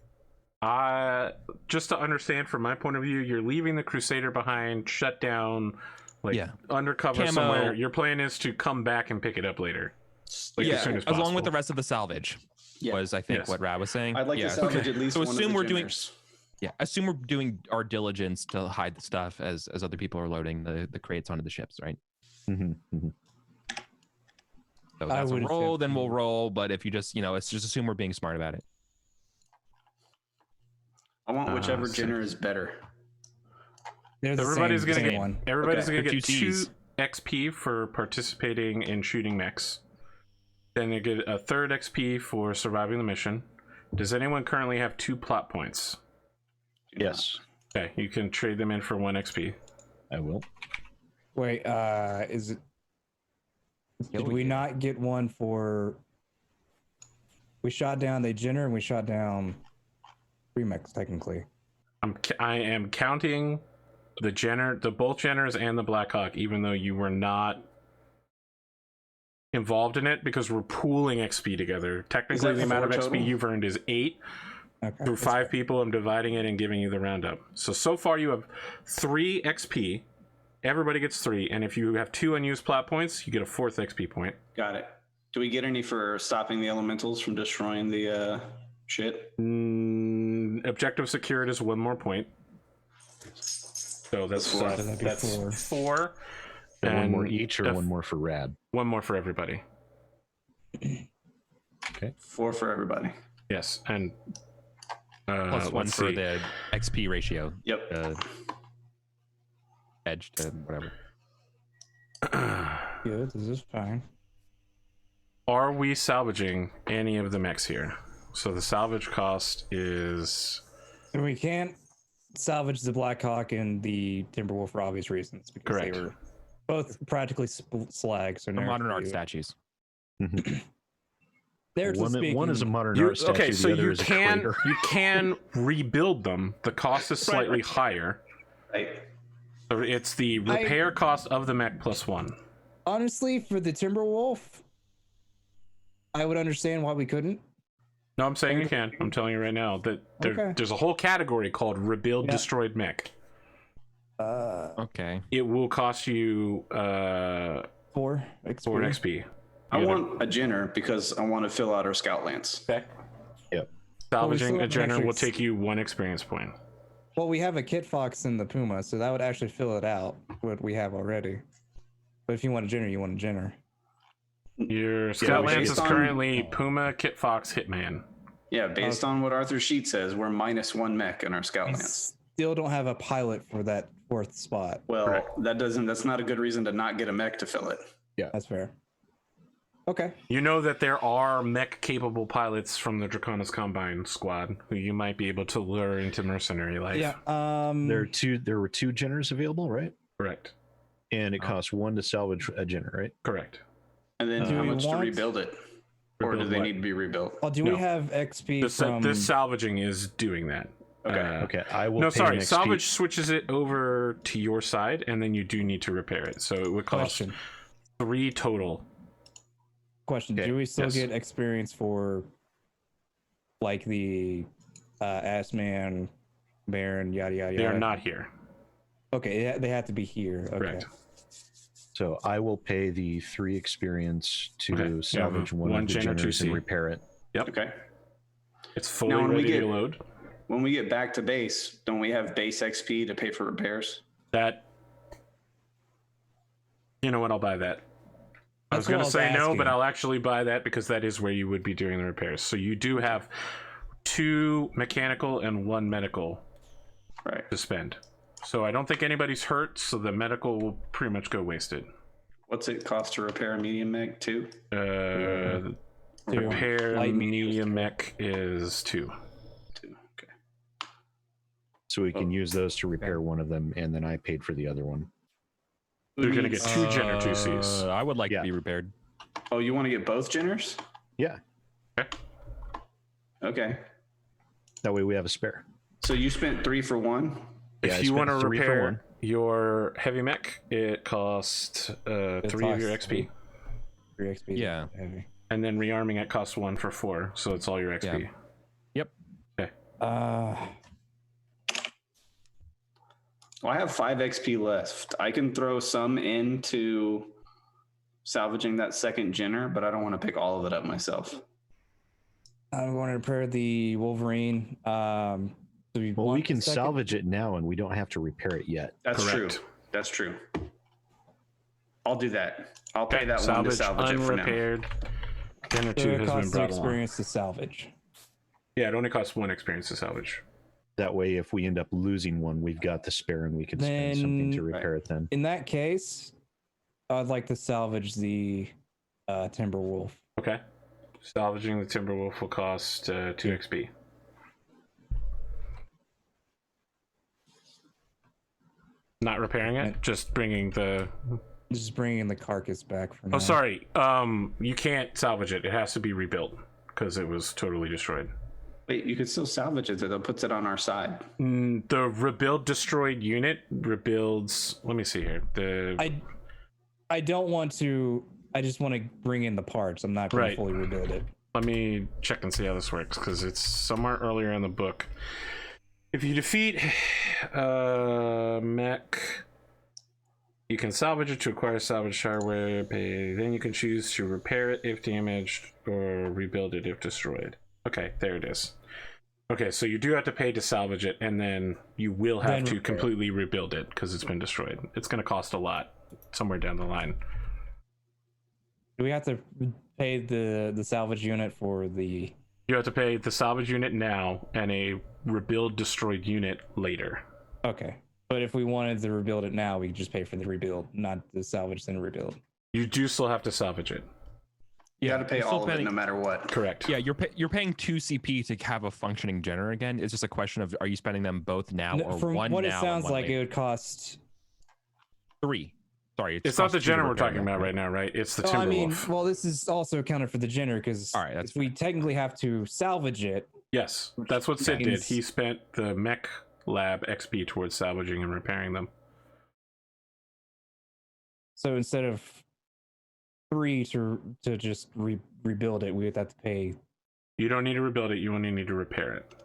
S1: Just to understand from my point of view, you're leaving the Crusader behind, shut down, like
S5: Yeah.
S1: undercover
S5: Camo.
S1: somewhere. Your plan is to come back and pick it up later. Like, as soon as
S5: along with
S1: possible.
S5: the rest of the salvage
S2: Yeah.
S5: was I think
S1: Yes.
S5: what Rad was saying.
S2: I'd like
S5: yeah.
S2: to salvage at least
S5: So
S2: one
S5: assume
S2: of the
S5: we're doing-
S2: Jinners.
S5: Yeah, assume we're doing our diligence to hide the stuff as other people are loading the crates onto the ships, right?
S4: Mhm, mhm.
S5: So if
S3: I
S5: that's a
S3: would
S5: roll,
S3: attempt
S5: then we'll
S3: to-
S5: roll. But if you just it's just assume we're being smart about it.
S2: I want whichever
S1: so-
S2: Jinner is better.
S3: They're the
S1: Everybody's
S3: same,
S1: gonna
S3: same
S1: get
S3: one.
S1: everybody's
S2: Okay.
S1: gonna
S5: For
S1: get
S5: two
S1: 2
S5: Cs.
S1: XP for participating in shooting mechs. Then they get a third XP for surviving the mission. Does anyone currently have 2 plot points?
S4: Yes,
S1: Okay, you can trade them in for 1 XP.
S4: I will.
S3: Wait, is it?
S5: Yeah,
S3: Did
S5: we
S3: we
S5: did.
S3: not get one for? We shot down the Jenner and we shot down Remix technically.
S1: I am counting the both Jenners and the Blackhawk, even though you were not involved in it, because we're pooling XP together. Technically,
S2: that
S1: the amount of
S2: 4
S1: XP
S2: total?
S1: you've earned is 8.
S3: Okay.
S1: Through
S3: that's
S1: 5
S3: fair.
S1: people, I'm dividing it and giving you the roundup. So far you have 3 XP. Everybody gets 3, and if you have 2 unused plot points, you get a 4th XP point.
S2: Got it. Do we get any for stopping the elementals from destroying the shit?
S1: Objective secured is 1 more point. So that's
S2: Four.
S3: So that'd be
S1: that's
S3: 4.
S1: 4.
S4: And one more
S1: And
S4: each, or
S1: if-
S4: one more for Rad.
S1: 1 more for everybody.
S2: 4 for everybody.
S1: Yes, and
S5: Plus 1
S1: let's
S5: for
S1: see.
S5: the XP ratio.
S2: Yep.
S5: edge to whatever.
S3: Good. This is fine.
S1: Are we salvaging any of the mechs here? So the salvage cost is
S3: And we can't salvage the Blackhawk and the Timberwolf for obvious reasons because
S1: Correct.
S3: they were both practically slag. So
S5: The modern art statues.
S3: They're
S4: One is a modern art statue.
S1: okay, so
S4: the other
S1: you
S4: is a
S1: can
S4: crater.
S1: you can rebuild them. The cost is slightly higher.
S2: Right.
S1: So it's the repair cost of the mech plus 1.
S3: Honestly, for the Timberwolf, I would understand why we couldn't.
S1: No, I'm saying you can. I'm telling you right now that there's a whole category called rebuild destroyed mech.
S5: Okay.
S1: It will cost you
S3: 4 XP.
S1: 4 XP.
S2: I want a Jenner because I want to fill out our Scout Lance.
S1: Okay.
S4: Yep.
S1: Salvaging
S3: still
S1: a
S3: have
S1: Jenner
S3: extra-
S1: will take you 1 experience point.
S3: Well, we have a Kit Fox and the Puma, so that would actually fill it out, what we have already. But if you want a Jenner, you want a Jenner.
S1: Your Scout Lance
S2: based
S1: is
S2: on-
S1: currently Puma, Kit Fox, Hitman.
S2: Yeah, based on what Arthur's sheet says, we're -1 mech in our Scout
S3: We
S2: Lance.
S3: still don't have a pilot for that 4th spot.
S2: Well,
S1: Correct.
S2: that's not a good reason to not get a mech to fill it.
S3: That's fair. Okay.
S1: You know that there are mech-capable pilots from the Draconis Combine squad who you might be able to lure into mercenary life.
S3: Yeah.
S4: There were 2 Jenners available, right?
S1: Correct.
S4: And it costs 1 to salvage a Jenner, right?
S1: Correct.
S2: And then
S3: Do
S2: how
S3: we
S2: much to
S3: want-
S2: rebuild it? Or do
S1: Rebuild
S2: they
S1: what?
S2: need to be rebuilt?
S3: Oh, do
S1: No.
S3: we have XP
S1: This,
S3: from...
S1: this salvaging is doing that.
S2: Okay.
S4: Okay, I will.
S1: No,
S4: pay
S1: sorry.
S4: an XP.
S1: Salvage switches it over to your side, and then you do need to repair it. So it would cost
S3: Question.
S1: 3 total.
S3: Question.
S4: Okay,
S3: Do we still
S1: yes.
S3: get experience for like the Assman, Baron, yada yada
S1: They
S3: yada?
S1: are not here.
S3: Okay, they have to be here. Okay.
S1: Correct.
S4: So I will pay the 3 experience to
S1: Okay, you
S4: salvage
S1: have
S4: one
S1: one
S4: of the
S1: Jenner
S4: Jenners and
S1: 2C.
S4: repair it.
S2: Okay.
S1: It's fully
S2: Now, when we
S1: ready to
S2: get-
S1: load.
S2: When we get back to base, don't we have base XP to pay for repairs?
S1: That. You know what? I'll buy that. I was
S3: That's what
S1: going to say no,
S3: asking.
S1: but I'll actually buy that because that is where you would be doing the repairs. So you do have 2 mechanical and 1 medical
S2: Right.
S1: to spend. So I don't think anybody's hurt, so the medical will pretty much go wasted.
S2: What's it cost to repair a medium mech? 2?
S3: Two.
S1: Repair
S3: Light
S1: medium mech is 2.
S2: 2. Okay.
S4: So we can use those to repair one of them, and then I paid for the other one.
S1: You're going to get 2 Jenner 2Cs.
S5: I would like
S4: Yeah.
S5: to be repaired.
S2: Oh, you want to get both Jenners?
S4: Yeah,
S2: Okay.
S4: that way we have a spare.
S2: So you spent 3 for 1?
S1: If
S4: Yeah, I
S1: you want to
S4: spent 3 for
S1: repair
S4: one.
S1: your heavy mech, it costs 3 of your XP.
S3: 3 XP.
S5: Yeah.
S3: Heavy.
S1: And then rearming it costs 1 for 4, so it's all your XP.
S5: Yeah. Yep.
S1: Okay.
S2: Well, I have 5 XP left. I can throw some into salvaging that second Jenner, but I don't want to pick all of it up myself.
S3: I'm going to repair the Wolverine. Do we
S4: Well,
S3: want
S4: we
S3: the
S4: can
S3: second?
S4: salvage it now, and we don't have to repair it yet.
S2: That's
S1: Correct.
S2: true. That's true. I'll do that. I'll pay that one to
S1: Salvage
S2: salvage it for now.
S1: unrepaired. Jenner
S3: So
S1: 2
S3: it
S1: has been
S3: costs the
S1: brought along.
S3: experience to salvage.
S1: Yeah, it only costs 1 experience to salvage.
S4: That way, if we end up losing one, we've got the spare, and we can spend something to
S3: Then-
S4: repair it. Then
S3: In that case, I'd like to salvage the Timberwolf.
S1: Okay. Salvaging the Timberwolf will cost 2 XP. Not repairing it, just bringing the.
S3: Just bringing the carcass back for now.
S1: Oh, sorry. You can't salvage it. It has to be rebuilt because it was totally destroyed.
S2: Wait, you could still salvage it, though. That puts it on our side.
S1: The rebuild destroyed unit rebuilds. Let me see here.
S3: I don't want to. I just want to bring in the parts. I'm not going
S1: Right.
S3: to fully rebuild it.
S1: Let me check and see how this works because it's somewhere earlier in the book. If you defeat mech, you can salvage it to acquire salvage hardware. Then you can choose to repair it if damaged or rebuild it if destroyed. Okay, there it is. Okay, so you do have to pay to salvage it, and then you will have
S3: Then
S1: to
S3: repair it.
S1: completely rebuild it because it's been destroyed. It's going to cost a lot somewhere down the line.
S3: Do we have to pay the salvage unit for the?
S1: You have to pay the salvage unit now and a rebuild destroyed unit later.
S3: Okay. But if we wanted to rebuild it now, we could just pay for the rebuild, not the salvage then rebuild.
S1: You do still have to salvage it.
S2: You got to pay
S5: you're still
S2: all of it
S5: paying-
S2: no matter what.
S1: Correct.
S5: Yeah, you're paying 2 CP to have a functioning generator again. It's just a question of, are you spending them both now
S3: No,
S5: or
S3: from
S5: one
S3: what
S5: now
S3: it
S5: and
S3: sounds
S5: one
S3: like,
S5: later?
S3: it would cost.
S5: 3. Sorry,
S1: It's not
S5: cost
S1: the
S5: 2 to
S1: generator we're
S5: repair
S1: talking
S5: them.
S1: about right now, right? It's the
S3: Oh, I mean,
S1: Timberwolf.
S3: well, this is also accounted for the generator because
S5: All right, that's
S3: if we technically have to salvage it,
S1: Yes, that's what Sid did.
S3: means-
S1: He spent the mech lab XP towards salvaging and repairing them.
S3: so instead of 3 to just rebuild it, we would have to pay.
S1: You don't need to rebuild it. You only need to repair it.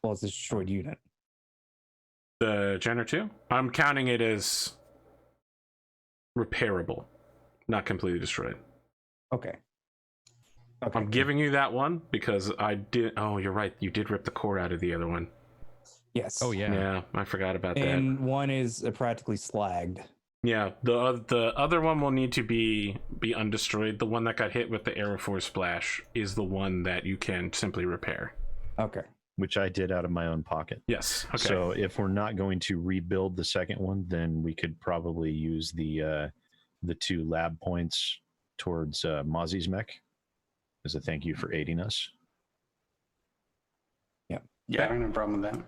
S3: Well, it's a destroyed unit.
S1: The Jenner 2? I'm counting it as repairable, not completely destroyed.
S3: Okay.
S1: I'm giving you that one because I did. Oh, you're right. You did rip the core out of the other one.
S3: Yes.
S5: Oh yeah.
S1: Yeah, I forgot about that.
S3: And one is practically slagged.
S1: Yeah, the other one will need to be undestroyed. The one that got hit with the Aeroforce splash is the one that you can simply repair.
S3: Okay.
S4: Which I did out of my own pocket.
S1: Yes. Okay.
S4: So if we're not going to rebuild the second one, then we could probably use the 2 lab points towards Mozzie's mech as a thank you for aiding us.
S2: Yeah, I don't have a problem with that.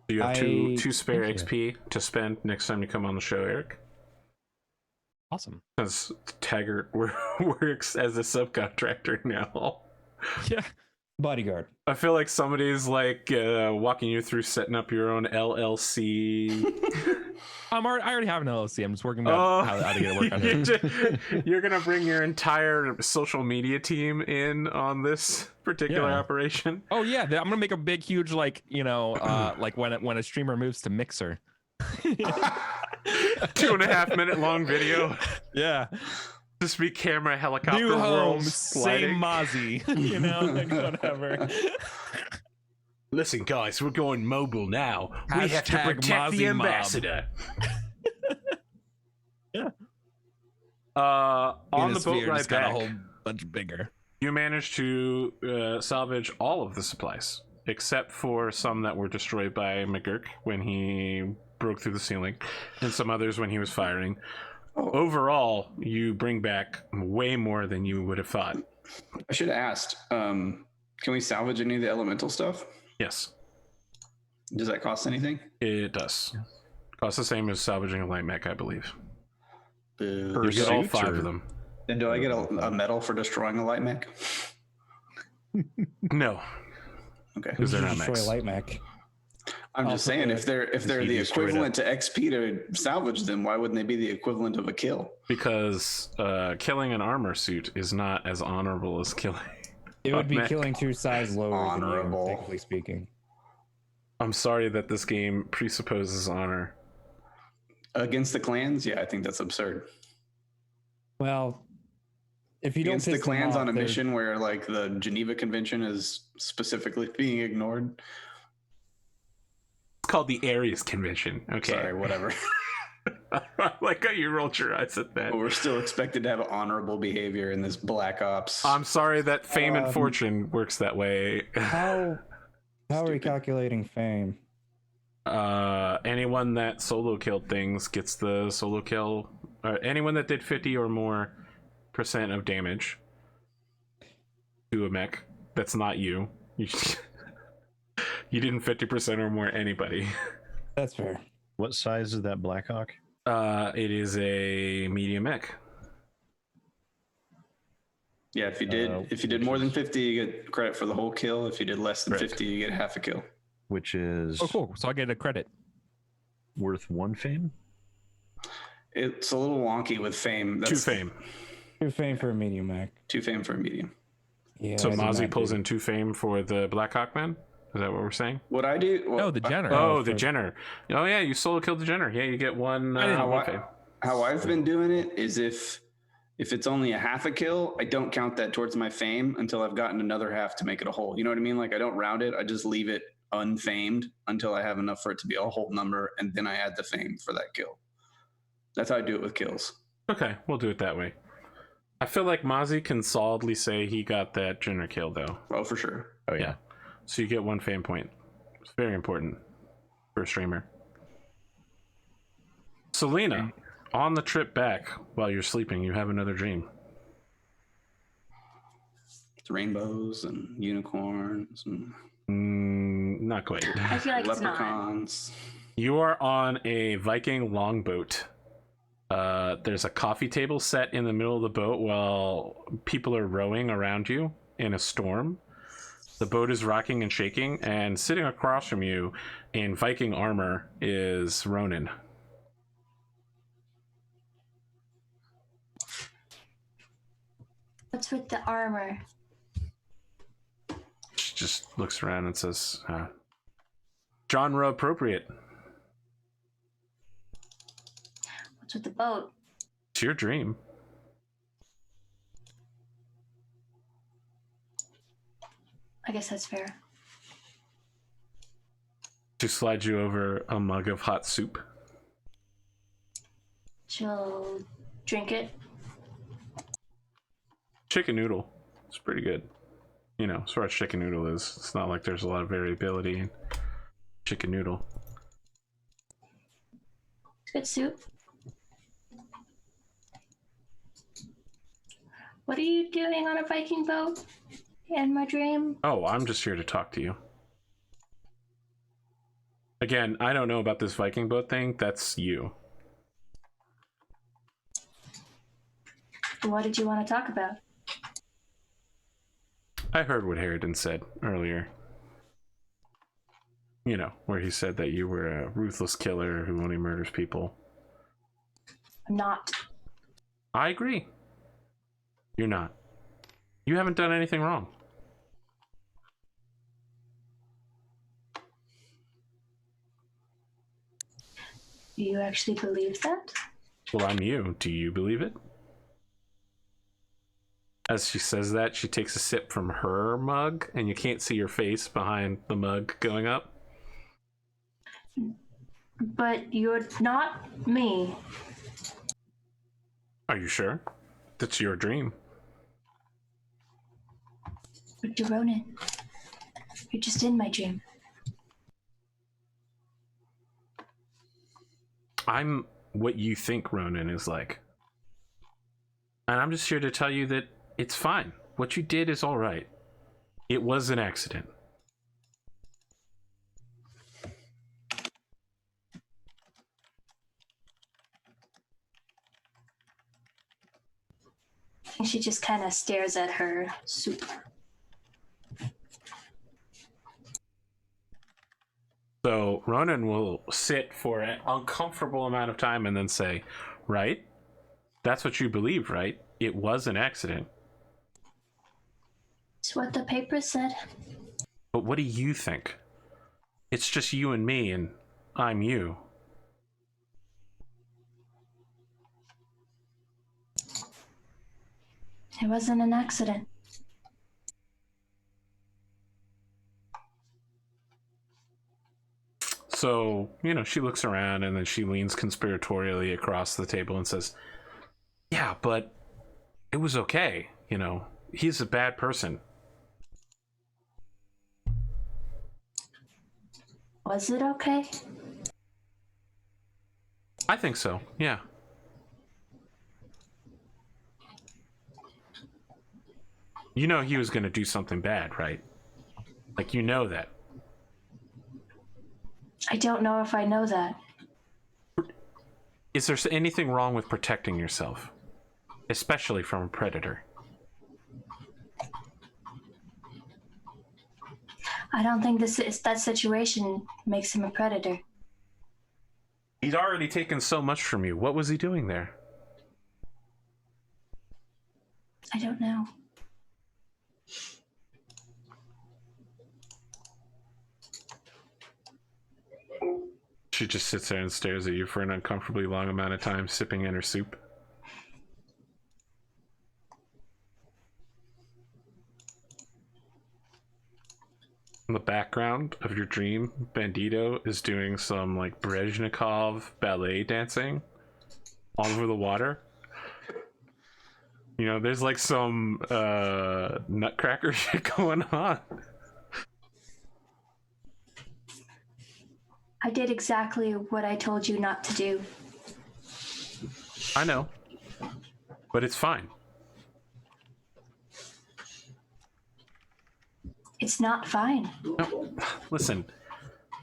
S1: you have two spare
S4: Thank
S1: XP to spend next time you come on the show, Eric.
S5: Awesome.
S1: Because Taggart works as a subcontractor now.
S5: Yeah.
S3: Bodyguard.
S1: I feel like somebody's like walking you through setting up your own LLC.
S5: I already have an LLC. I'm just working out how to get it work on it.
S1: You're gonna bring your entire social media team in on this particular
S5: Yeah.
S1: operation.
S5: Oh yeah, I'm gonna make a big, huge, like like when a streamer moves to Mixer.
S1: 2.5 minute long video.
S5: Yeah.
S1: Just be camera helicopter
S5: New home,
S1: worlds
S5: same
S1: sliding.
S5: Mozzie. Like whatever.
S1: Listen, guys, we're going mobile now. We have to
S5: Hashtag
S1: protect the
S5: Mozzie mob.
S1: ambassador.
S5: Yeah.
S1: On the boat
S5: Venusphere
S1: ride
S5: just got
S1: back,
S5: a whole bunch bigger.
S1: you managed to salvage all of the supplies, except for some that were destroyed by McGurk when he broke through the ceiling, and some others when he was firing. Overall, you bring back way more than you would have thought.
S2: I should have asked. Can we salvage any of the elemental stuff?
S1: Yes,
S2: Does that cost anything?
S1: it does. Costs the same as salvaging a light mech, I believe.
S2: Boo.
S1: You get all
S4: suit,
S1: 5
S4: or-
S1: of them.
S2: And do I get a medal for destroying a light mech?
S1: No,
S2: Okay.
S1: because they're not
S3: Destroy
S1: mechs.
S3: light mech.
S2: I'm just
S3: Also,
S2: saying, if they're
S4: he
S2: the
S4: destroyed
S2: equivalent to XP to salvage them, why wouldn't they be the equivalent of a kill?
S1: Because killing an armor suit is not as honorable as killing.
S3: It would be
S1: mech.
S3: killing 2 sides lower
S2: Honorable.
S3: than you, technically speaking.
S1: I'm sorry that this game presupposes honor.
S2: Against the clans? Yeah, I think that's absurd.
S3: Well, if you don't
S2: Against the
S3: piss them
S2: clans
S3: off,
S2: on a
S3: they're-
S2: mission where like the Geneva Convention is specifically being ignored.
S1: It's called the Ares Convention. Okay.
S2: Sorry, whatever.
S1: I like how you rolled your eyes at that.
S2: But we're still expected to have honorable behavior in this Black Ops.
S1: I'm sorry that fame and
S3: Um,
S1: fortune works that way.
S3: How are we
S2: Stupid.
S3: calculating fame?
S1: Anyone that solo killed things gets the solo kill. Anyone that did 50 or more % of damage to a mech, that's not you. You didn't 50% or more anybody.
S3: That's fair.
S4: What size is that Blackhawk?
S1: It is a medium mech.
S2: Yeah, if you did more than 50, you get credit for the whole kill. If you did less than
S1: Correct.
S2: 50, you get half a kill.
S4: Which is
S5: Oh, cool. So I get a credit.
S4: worth 1 fame?
S2: It's a little wonky with fame.
S1: 2 fame.
S3: 2 fame for a medium mech.
S2: 2 fame for a medium.
S3: Yeah.
S1: So
S3: I did
S1: Mozzie
S3: not
S1: pulls
S3: do-
S1: in 2 fame for the Blackhawk man? Is that what we're saying?
S2: What I do? Well,
S5: Oh, the Jenner.
S1: Oh, the
S3: for-
S1: Jenner. Oh yeah, you solo killed the Jenner. Yeah, you get one.
S5: I didn't know
S1: one
S2: why-
S1: fame.
S2: How I've been doing it is if it's only a half a kill, I don't count that towards my fame until I've gotten another half to make it a whole. You know what I mean? Like I don't round it. I just leave it unfamed until I have enough for it to be a whole number, and then I add the fame for that kill. That's how I do it with kills.
S1: Okay, we'll do it that way. I feel like Mozzie can solidly say he got that Jenner kill though.
S2: Oh, for sure.
S4: Oh
S1: Yeah. So you get 1 fame point. It's very important for a streamer. Selena, on the trip back while you're sleeping, you have another dream.
S2: It's rainbows and unicorns and
S1: Not quite.
S6: I feel like it's not.
S2: leprechauns.
S1: You are on a Viking longboat. There's a coffee table set in the middle of the boat while people are rowing around you in a storm. The boat is rocking and shaking, and sitting across from you in Viking armor is Ronan.
S6: What's with the armor?
S1: She just looks around and says, genre appropriate.
S6: What's with the boat?
S1: It's your dream.
S6: I guess that's fair.
S1: She slides you over a mug of hot soup.
S6: She'll drink it.
S1: Chicken noodle. It's pretty good. You know, as far as chicken noodle is, it's not like there's a lot of variability in chicken noodle.
S6: It's good soup. What are you doing on a Viking boat? In my dream?
S1: Oh, I'm just here to talk to you. Again, I don't know about this Viking boat thing. That's you.
S6: What did you want to talk about?
S1: I heard what Harridan said earlier. You know, where he said that you were a ruthless killer who only murders people.
S6: I'm not.
S1: I agree. You're not. You haven't done anything wrong.
S6: Do you actually believe that?
S1: Well, I'm you. Do you believe it? As she says that, she takes a sip from her mug, and you can't see your face behind the mug going up.
S6: But you're not me.
S1: Are you sure? That's your dream.
S6: But you're Ronan. You're just in my dream.
S1: I'm what you think Ronan is like. And I'm just here to tell you that it's fine. What you did is all right. It was an accident.
S6: And she just kind of stares at her soup.
S1: So Ronan will sit for an uncomfortable amount of time and then say, right? That's what you believe, right? It was an accident.
S6: It's what the paper said.
S1: But what do you think? It's just you and me, and I'm you.
S6: It wasn't an accident.
S1: So, you know, she looks around and then she leans conspiratorially across the table and says, yeah, but it was okay. You know, he's a bad person.
S6: Was it okay?
S1: I think so, yeah. You know he was going to do something bad, right? Like, you know that.
S6: I don't know if I know that.
S1: Is there anything wrong with protecting yourself? Especially from a predator?
S6: I don't think that situation makes him a predator.
S1: He'd already taken so much from you. What was he doing there?
S6: I don't know.
S1: She just sits there and stares at you for an uncomfortably long amount of time, sipping in her soup. In the background of your dream, Bandito is doing some like Brezhnikov ballet dancing all over the water. You know, there's like some nutcracker shit going on.
S6: I did exactly what I told you not to do.
S1: I know, but it's fine.
S6: It's not fine.
S1: No, listen,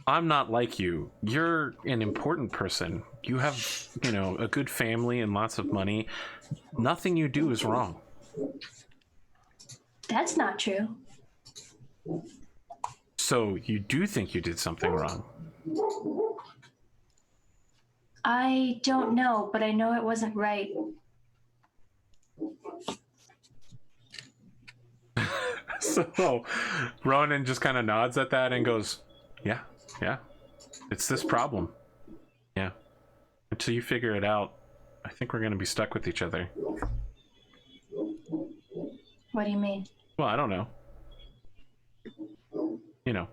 S1: I'm not like you. You're an important person. You have, a good family and lots of money. Nothing you do is wrong.
S6: That's not true.
S1: So you do think you did something wrong?
S6: I don't know, but I know it wasn't right.
S1: So Ronan just kind of nods at that and goes, yeah, it's this problem. Yeah. Until you figure it out, I think we're going to be stuck with each other.
S6: What do you mean?
S1: Well, I don't know.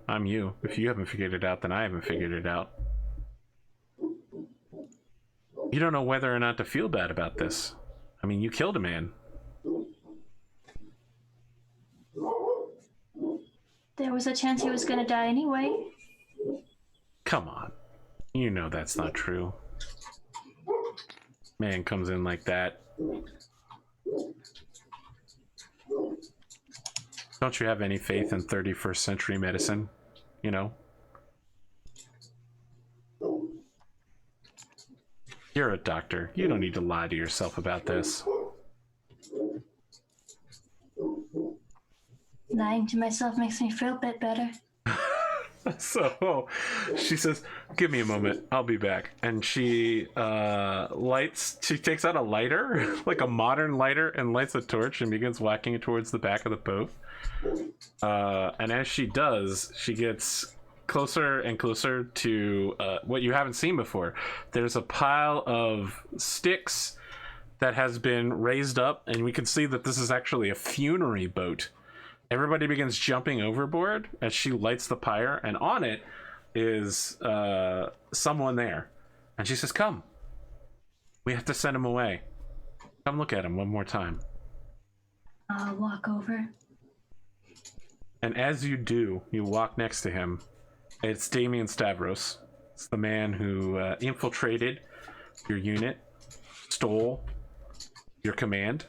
S1: I'm you. If you haven't figured it out, then I haven't figured it out. You don't know whether or not to feel bad about this. I mean, you killed a man.
S6: There was a chance he was going to die anyway.
S1: Come on. You know that's not true. Man comes in like that. Don't you have any faith in 31st century medicine? You're a doctor. You don't need to lie to yourself about this.
S6: Lying to myself makes me feel a bit better.
S1: So she says, give me a moment, I'll be back. And she she takes out a lighter, like a modern lighter, and lights a torch and begins whacking it towards the back of the boat. And as she does, she gets closer and closer to what you haven't seen before. There's a pile of sticks that has been raised up, and we can see that this is actually a funerary boat. Everybody begins jumping overboard as she lights the pyre, and on it is someone there. And she says, come. We have to send him away. Come look at him one more time.
S6: I'll walk over.
S1: And as you do, you walk next to him. It's Damian Stavros. It's the man who infiltrated your unit, stole your command.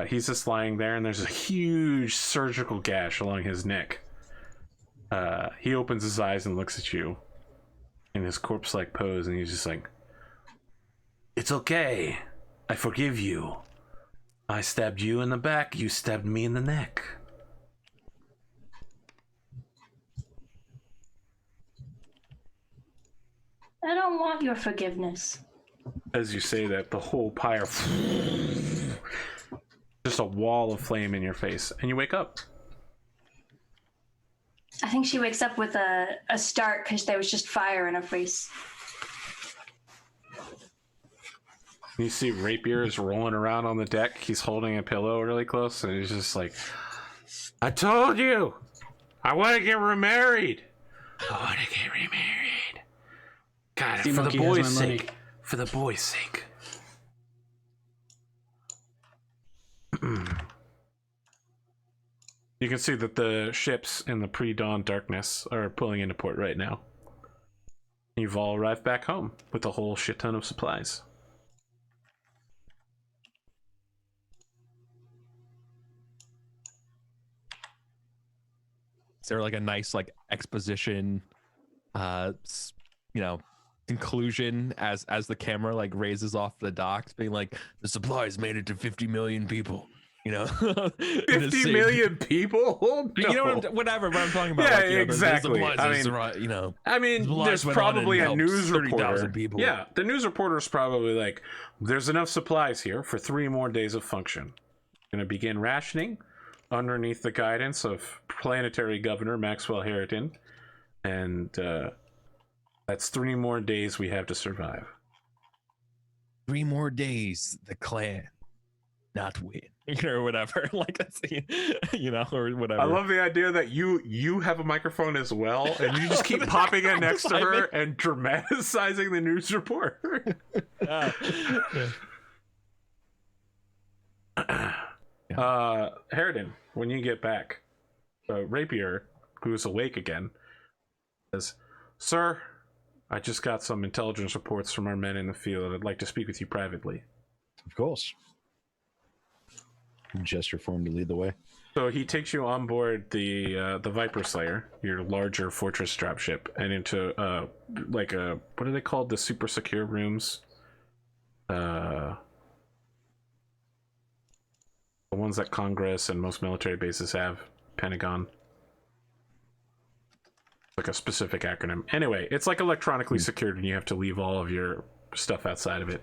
S1: He's just lying there, and there's a huge surgical gash along his neck. He opens his eyes and looks at you in his corpse-like pose, and he's just like, it's okay. I forgive you. I stabbed you in the back. You stabbed me in the neck.
S6: I don't want your forgiveness.
S1: As you say that, the whole pyre, just a wall of flame in your face, and you wake up.
S6: I think she wakes up with a start because there was just fire in her face.
S1: You see Rapier is rolling around on the deck. He's holding a pillow really close, and he's just like, I told you! I want to get remarried! I want to get remarried. God,
S8: Sea
S1: for the
S8: Monkey has
S1: boys'
S8: my money.
S1: sake. For the boys' sake. You can see that the ships in the pre-dawn darkness are pulling into port right now. You've all arrived back home with a whole shit ton of supplies.
S5: Is there like a nice exposition conclusion as the camera raises off the docks, being like, the supplies made it to 50 million people,
S1: 50 million people? No.
S5: You know whatever, but I'm talking about.
S1: Yeah, exactly. I mean, there's probably a news reporter.
S5: People.
S1: Yeah, the news reporter's probably like, there's enough supplies here for 3 more days of function. Going to begin rationing underneath the guidance of Planetary Governor Maxwell Harriton, and that's 3 more days we have to survive.
S5: 3 more days, the clan not win, or whatever. Or whatever.
S1: I love the idea that you have a microphone as well, and you just keep popping it next to her and dramaticizing the news report. Harridan, when you get back, Rapier, who's awake again, says, Sir, I just got some intelligence reports from our men in the field. I'd like to speak with you privately.
S4: Of course. Gesture for him to lead the way.
S1: So he takes you on board the Viper Slayer, your larger fortress dropship, and into like a, what are they called? The super secure rooms. The ones that Congress and most military bases have. Pentagon. Like a specific acronym. Anyway, it's like electronically secured, and you have to leave all of your stuff outside of it.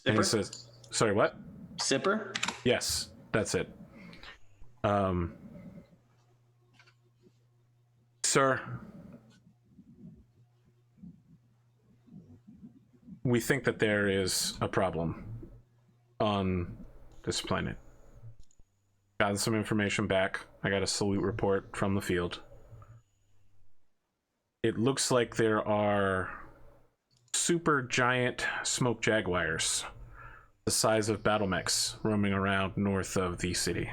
S1: And he says, "Sorry, what?"
S2: Sipper?
S1: Yes, that's it. Sir, we think that there is a problem on this planet. Got some information back. I got a salute report from the field. It looks like there are super giant smoke jaguars, the size of Battlemechs, roaming around north of the city.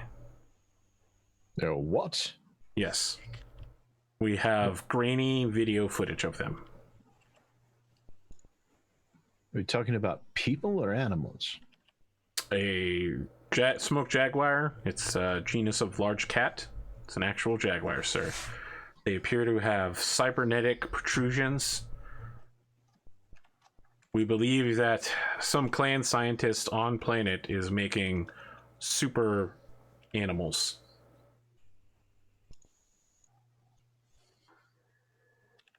S4: Oh, what?
S1: Yes. We have grainy video footage of them.
S4: Are we talking about people or animals?
S1: A smoke jaguar. It's a genus of large cat. It's an actual jaguar, sir. They appear to have cybernetic protrusions. We believe that some clan scientist on planet is making super animals.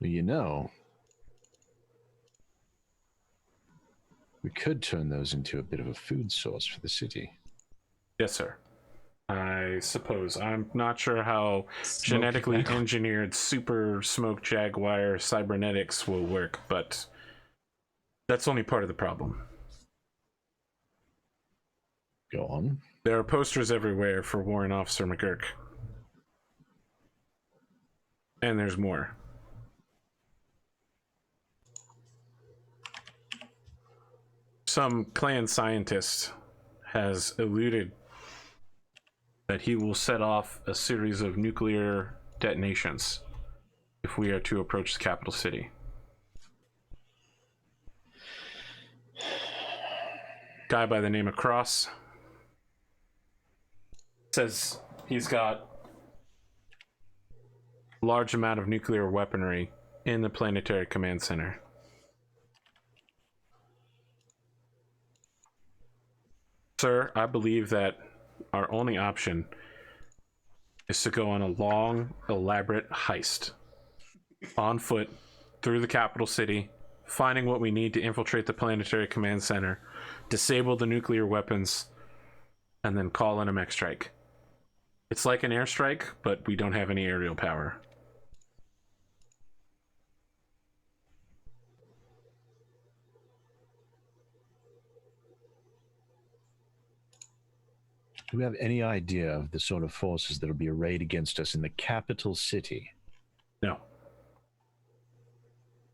S4: Well, you know, we could turn those into a bit of a food source for the city.
S1: Yes, sir. I suppose. I'm not sure how genetically engineered super smoke jaguar cybernetics will work, but that's only part of the problem.
S4: Go on.
S1: There are posters everywhere for Warrant Officer McGurk. And there's more. Some clan scientist has alluded that he will set off a series of nuclear detonations if we are to approach the capital city. Guy by the name of Cross says he's got a large amount of nuclear weaponry in the planetary command center. Sir, I believe that our only option is to go on a long, elaborate heist on foot through the capital city, finding what we need to infiltrate the planetary command center, disable the nuclear weapons, and then call in a mech strike. It's like an airstrike, but we don't have any aerial power.
S4: Do we have any idea of the sort of forces that will be arrayed against us in the capital city?
S1: No.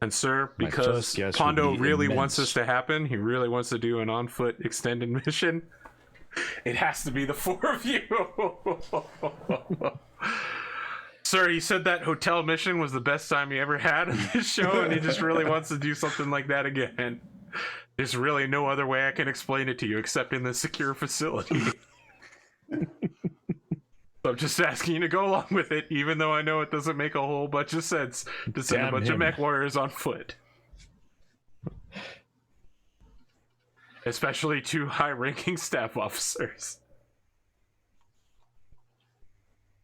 S1: And sir,
S4: My
S1: because
S4: first guess would
S1: Pondo
S4: be
S1: really
S4: immense.
S1: wants this to happen, he really wants to do an on-foot extended mission, it has to be the four of you. Sir, he said that hotel mission was the best time he ever had on this show, and he just really wants to do something like that again. There's really no other way I can explain it to you except in the secure facility. So I'm just asking you to go along with it, even though I know it doesn't make a whole bunch of sense to send a bunch of Mechwarriors on foot. Especially two high-ranking staff officers.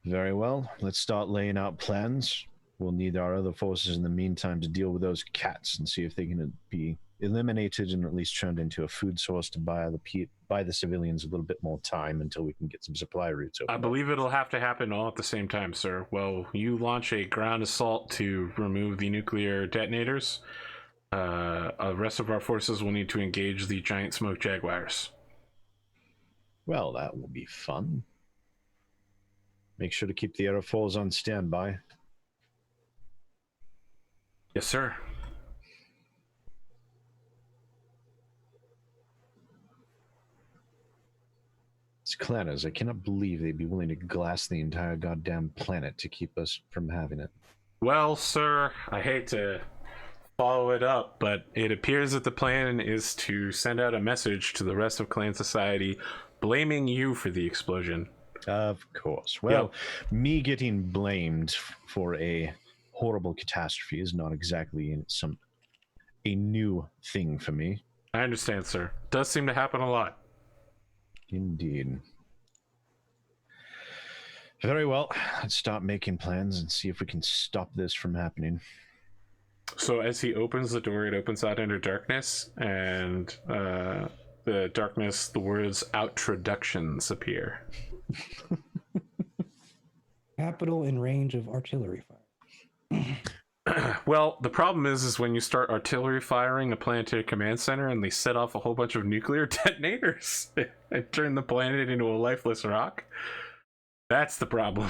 S4: Very well. Let's start laying out plans. We'll need our other forces in the meantime to deal with those cats and see if they can be eliminated and at least turned into a food source to buy the civilians a little bit more time until we can get some supply routes open.
S1: I believe it'll have to happen all at the same time, sir. Well, you launch a ground assault to remove the nuclear detonators. The rest of our forces will need to engage the giant smoke jaguars.
S4: Well, that will be fun. Make sure to keep the aerofoils on standby.
S1: Yes, sir.
S4: It's Clanners. I cannot believe they'd be willing to glass the entire goddamn planet to keep us from having it.
S1: Well, sir, I hate to follow it up, but it appears that the plan is to send out a message to the rest of Clan Society blaming you for the explosion.
S4: Of course. Well, me getting blamed for a horrible catastrophe is not exactly a new thing for me.
S1: I understand, sir. Does seem to happen a lot.
S4: Indeed. Very well. Let's start making plans and see if we can stop this from happening.
S1: So as he opens the door, it opens out into darkness, and the darkness, the words "outroductions" appear.
S3: Capital in range of artillery fire.
S1: Well, the problem is when you start artillery firing a planetary command center and they set off a whole bunch of nuclear detonators and turn the planet into a lifeless rock. That's the problem.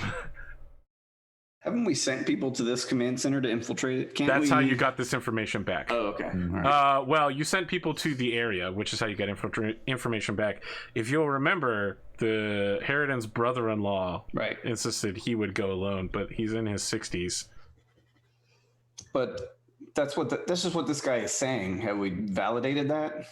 S2: Haven't we sent people to this command center to infiltrate it?
S1: That's how you got this information back.
S2: Oh, okay. All right.
S1: Well, you sent people to the area, which is how you get information back. If you'll remember, the Harridan's brother-in-law
S2: Right.
S1: insisted he would go alone, but he's in his 60s.
S2: But that's what this is what this guy is saying. Have we validated that?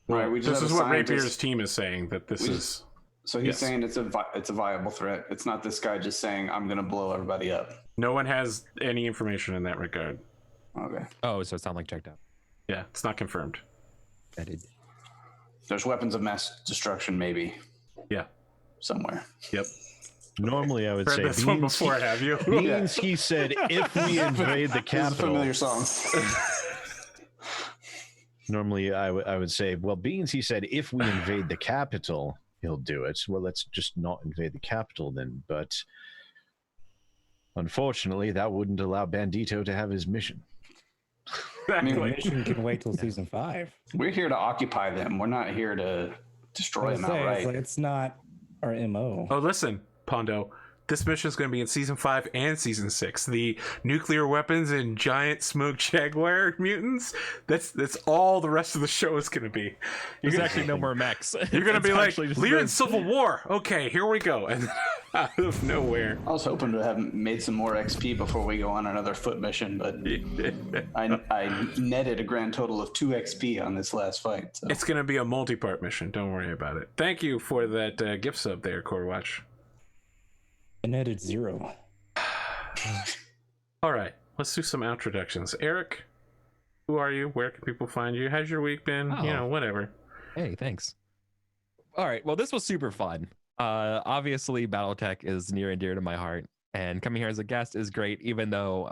S1: Well,
S2: Right. We just
S1: this
S2: have
S1: is
S2: a
S1: what
S2: scientist.
S1: Rapier's team is saying, that this is...
S2: So he's
S1: Yes.
S2: saying it's a viable threat. It's not this guy just saying I'm going to blow everybody up.
S1: No one has any information in that regard.
S2: Okay.
S5: Oh, so it's not like checked out.
S1: Yeah, it's not confirmed.
S5: Vetted.
S2: There's weapons of mass destruction, maybe
S1: Yeah.
S2: somewhere.
S1: Yep.
S4: Normally, I would
S1: Heard
S4: say
S1: this one before, have you?
S4: Beans, he said, if we invade the
S2: This is a familiar
S4: capital.
S2: song.
S4: Normally, I would say, well, Beans, he said, if we invade the capital, he'll do it. Well, let's just not invade the capital then. But unfortunately, that wouldn't allow Bandito to have his mission.
S3: The
S1: Exactly.
S3: mission can wait till season 5.
S2: We're here to occupy them. We're not here to destroy them outright.
S3: It's not our MO.
S1: Oh, listen, Pondo. This mission is going to be in season 5 and season 6. The nuclear weapons and giant smoke jaguar mutants. That's all the rest of the show is going to be.
S5: There's actually no more mechs.
S1: You're going to
S5: It's
S1: be like,
S5: actually just
S1: Lyran
S5: this.
S1: Civil War. Okay, here we go. And out of nowhere.
S2: I was hoping to have made some more XP before we go on another foot mission, but I netted a grand total of 2 XP on this last fight. So.
S1: It's going to be a multi-part mission. Don't worry about it. Thank you for that gift sub there, Core Watch.
S3: I netted 0.
S1: All right, let's do some introductions. Eric, who are you? Where can people find you? How's your week been? You know, whatever.
S5: Hey, thanks. All right. Well, this was super fun. Obviously, Battletech is near and dear to my heart, and coming here as a guest is great. Even though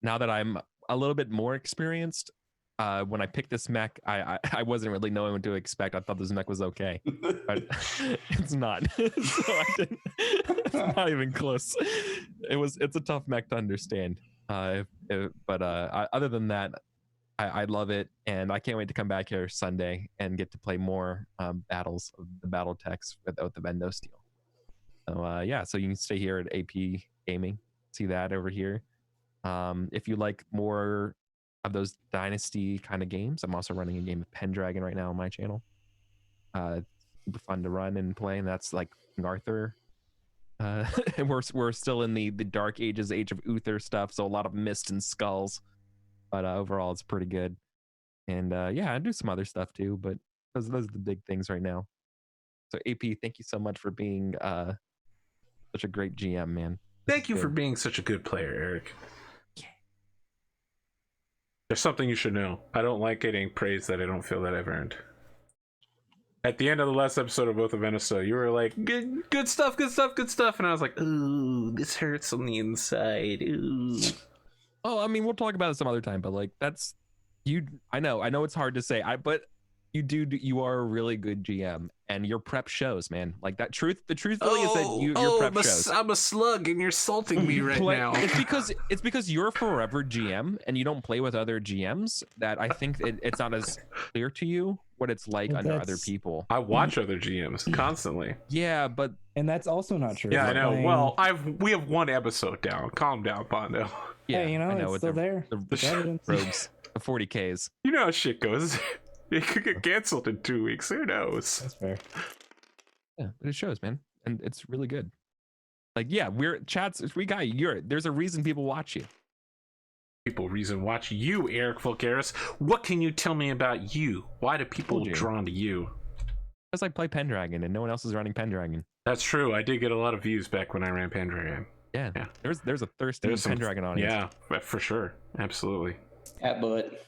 S5: now that I'm a little bit more experienced, when I picked this mech, I wasn't really knowing what to expect. I thought this mech was okay, but it's not. So I didn't. It's not even close. It's a tough mech to understand. But other than that, I love it, and I can't wait to come back here Sunday and get to play more battles of the Battletechs without the Bendo Steel. So yeah, so you can stay here at AP Gaming, see that over here. If you like more of those dynasty kind of games, I'm also running a game of Pendragon right now on my channel. Super fun to run and play, and that's like Arthur. And we're still in the Dark Ages, Age of Uther stuff, so a lot of mist and skulls. But overall, it's pretty good. And yeah, I do some other stuff too, but those are the big things right now. So AP, thank you so much for being such a great GM, man.
S1: Thank you for being such a good player, Eric. There's something you should know. I don't like getting praise that I don't feel that I've earned. At the end of the last episode of Both of Venezuela, you were like, good stuff, good stuff, good stuff. And I was like, ooh, this hurts on the inside. Ooh.
S5: Oh, I mean, we'll talk about it some other time, but like that's you. I know it's hard to say. But you are a really good GM, and your prep shows, man. Like that the truth really is that your prep shows.
S1: I'm a slug, and you're salting me right now.
S5: It's because you're a forever GM, and you don't play with other GMs. That I think it's not as clear to you what it's like
S3: Well,
S5: under other
S3: that's-
S5: people.
S1: I watch other GMs constantly.
S5: Yeah, but
S3: And that's also not true.
S1: Yeah, I
S3: We're
S1: know.
S3: playing-
S1: Well, we have one episode down. Calm down, Pondo.
S5: yeah,
S3: Hey, you know,
S5: I know
S3: it's
S5: with
S3: still
S5: the
S3: there.
S5: the
S3: It's evidence.
S5: rogues, the 40Ks.
S1: You know how shit goes. It could get canceled in 2 weeks. Who knows?
S3: That's fair.
S5: Yeah, but it shows, man, and it's really good. Like, yeah, there's a reason people watch you.
S1: People reason watch you, Eric Vulgaris. What can you tell me about you? Why do people drawn to you?
S5: Because I play Pendragon and no one else is running Pendragon.
S1: That's true. I did get a lot of views back when I ran Pendragon.
S5: Yeah. There's a thirsty Pendragon audience.
S1: Yeah, for sure. Absolutely.
S2: Cat butt.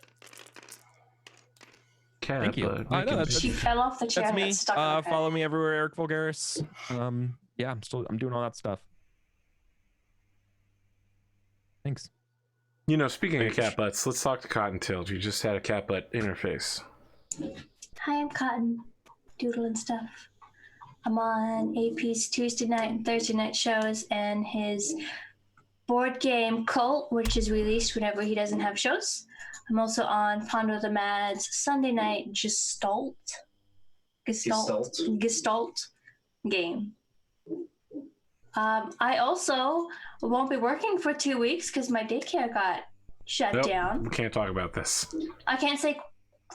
S1: Cat
S5: Thank you.
S1: butt.
S5: I know,
S6: She fell off the chair.
S5: That's
S6: and
S5: me.
S6: got stuck on the
S5: Follow me everywhere, Eric Vulgaris. Yeah, I'm doing all that stuff. Thanks.
S1: You know, speaking of cat butts, let's talk to Cottontailed. You just had a cat butt interface.
S6: Hi, I'm Cotton. Doodling stuff. I'm on AP's Tuesday night and Thursday night shows and his board game Cult, which is released whenever he doesn't have shows. I'm also on Pondothemad's Sunday night Gestalt game. I also won't be working for 2 weeks because my daycare got shut down.
S1: We can't talk about this.
S6: I can't say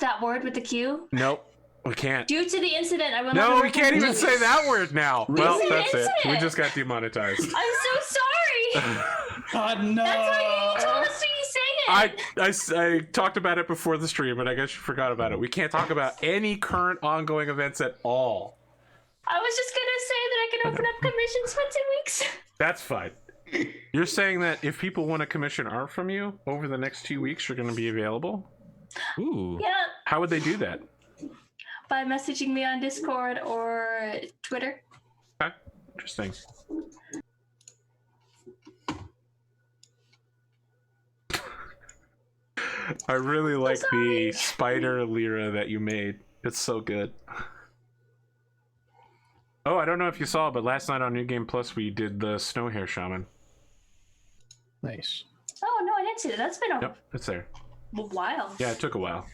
S6: that word with the Q.
S1: Nope, we can't.
S6: Due to the incident, I will not
S1: No,
S6: be
S1: we
S6: working
S1: can't
S6: for
S1: even
S6: 2
S1: say
S6: weeks.
S1: that word now. Well,
S6: It's an
S1: that's it. We
S6: incident.
S1: just got demonetized.
S6: I'm so sorry.
S2: God, no.
S6: That's why you told us to say it.
S1: I talked about it before the stream, but I guess you forgot about it. We can't talk about any current ongoing events at all.
S6: I was just gonna say that I can open up commissions for 2 weeks.
S1: That's fine. You're saying that if people want to commission art from you over the next 2 weeks, you're going to be available?
S5: Ooh.
S6: Yeah,
S1: How would they do that?
S6: by messaging me on Discord or Twitter.
S1: Okay, interesting. I really like the spider lyra that you made. It's so good. Oh, I don't know if you saw, but last night on New Game Plus, we did the Snow Hair Shaman.
S4: Nice.
S6: Oh no, I didn't see that. That's been a
S1: Yep, it's there.
S6: while.
S1: Yeah, it took a while.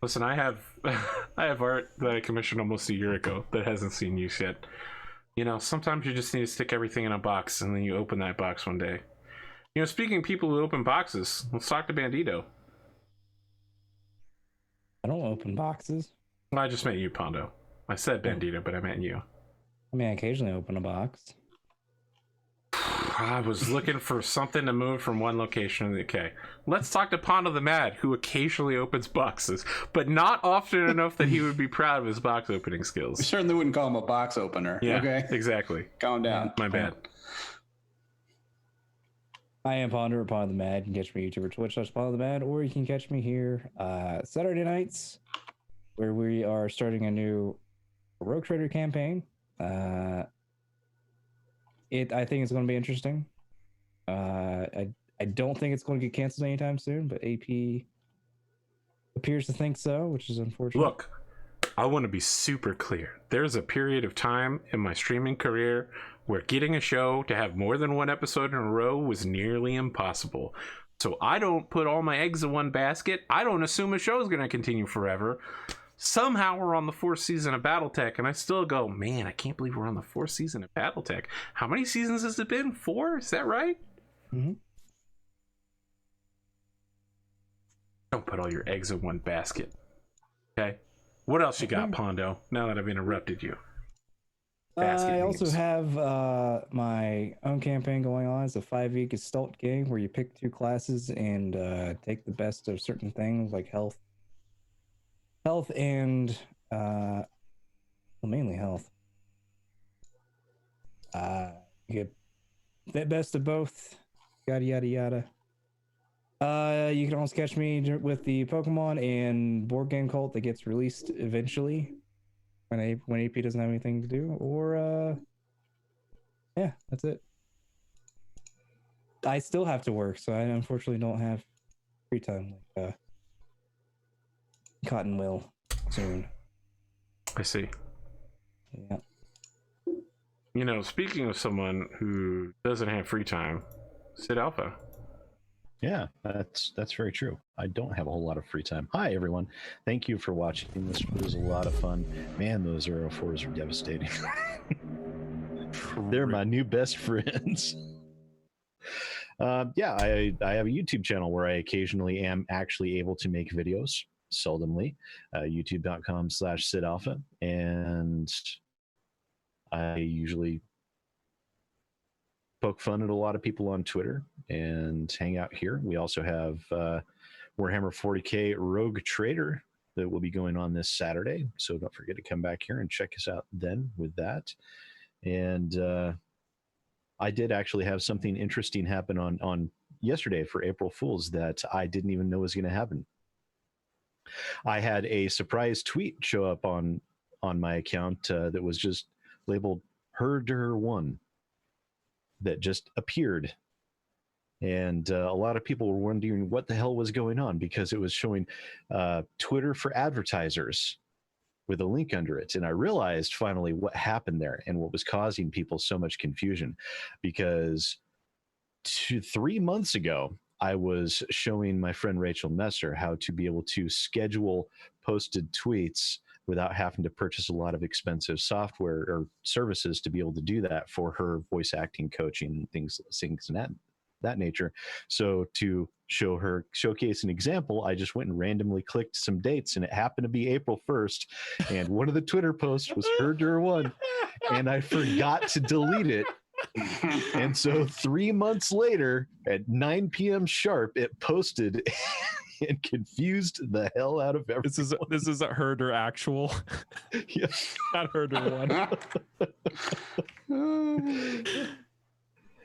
S1: Listen, I have I have art that I commissioned almost a year ago that hasn't seen use yet. You know, sometimes you just need to stick everything in a box and then you open that box one day. You know, speaking of people who open boxes, let's talk to Bandito.
S3: I don't open boxes.
S1: I just meant you, Pondo. I said Bandito, but I meant you.
S3: I mean, I occasionally open a box.
S1: I was looking for something to move from one location to the okay. Let's talk to Pondothemad, who occasionally opens boxes, but not often enough that he would be proud of his box opening
S2: We
S1: skills.
S2: certainly wouldn't call him a box opener.
S1: Yeah,
S2: Okay.
S1: exactly.
S2: Calm down.
S1: My bad.
S3: I am Ponder upon the Mad. You can catch me YouTube or Twitch /PonderTheMad, or you can catch me here Saturday nights, where we are starting a new Rogue Trader campaign. I think it's going to be interesting. I don't think it's going to get canceled anytime soon, but AP appears to think so, which is unfortunate.
S1: Look, I want to be super clear. There's a period of time in my streaming career where getting a show to have more than one episode in a row was nearly impossible. So I don't put all my eggs in one basket. I don't assume a show is going to continue forever. Somehow we're on the 4th season of Battletech, and I still go, man, I can't believe we're on the 4th season of Battletech. How many seasons has it been? 4? Is that right?
S3: Mm-hmm.
S1: Don't put all your eggs in one basket. Okay? What else you got, Pondo, now that I've interrupted you? Basket
S3: I also
S1: names.
S3: have my own campaign going on. It's a 5e Gestalt game where you pick 2 classes and take the best of certain things like health and well, mainly health. You get the best of both, yada yada yada. You can also catch me with the Pokemon and board game Cult that gets released eventually when AP doesn't have anything to do, or yeah, that's it. I still have to work, so I unfortunately don't have free time like Cotton will soon.
S1: I see.
S3: Yeah.
S1: You know, speaking of someone who doesn't have free time, SidAlpha.
S4: Yeah, that's very true. I don't have a whole lot of free time. Hi, everyone. Thank you for watching. This was a lot of fun. Man, those 04s are devastating. They're my new best friends. Yeah, I have a YouTube channel where I occasionally am actually able to make videos, seldomly, youtube.com/SidAlpha. And I usually poke fun at a lot of people on Twitter and hang out here. We also have Warhammer 40K Rogue Trader that will be going on this Saturday. So don't forget to come back here and check us out then with that. And I did actually have something interesting happen on yesterday for April Fools that I didn't even know was going to happen. I had a surprise tweet show up on my account that was just labeled Herder1 that just appeared. And a lot of people were wondering what the hell was going on because it was showing Twitter for advertisers with a link under it. And I realized finally what happened there and what was causing people so much confusion, because 3 months ago, I was showing my friend Rachel Messer how to be able to schedule posted tweets without having to purchase a lot of expensive software or services to be able to do that for her voice acting coaching and things and that nature. So to showcase an example, I just went and randomly clicked some dates, and it happened to be April 1st. And one of the Twitter posts was Herder1, and I forgot to delete it. And so 3 months later at 9 p.m. sharp, it posted and confused the hell out of everyone.
S5: This is a Herder actual.
S4: Yeah.
S5: Not Herder1.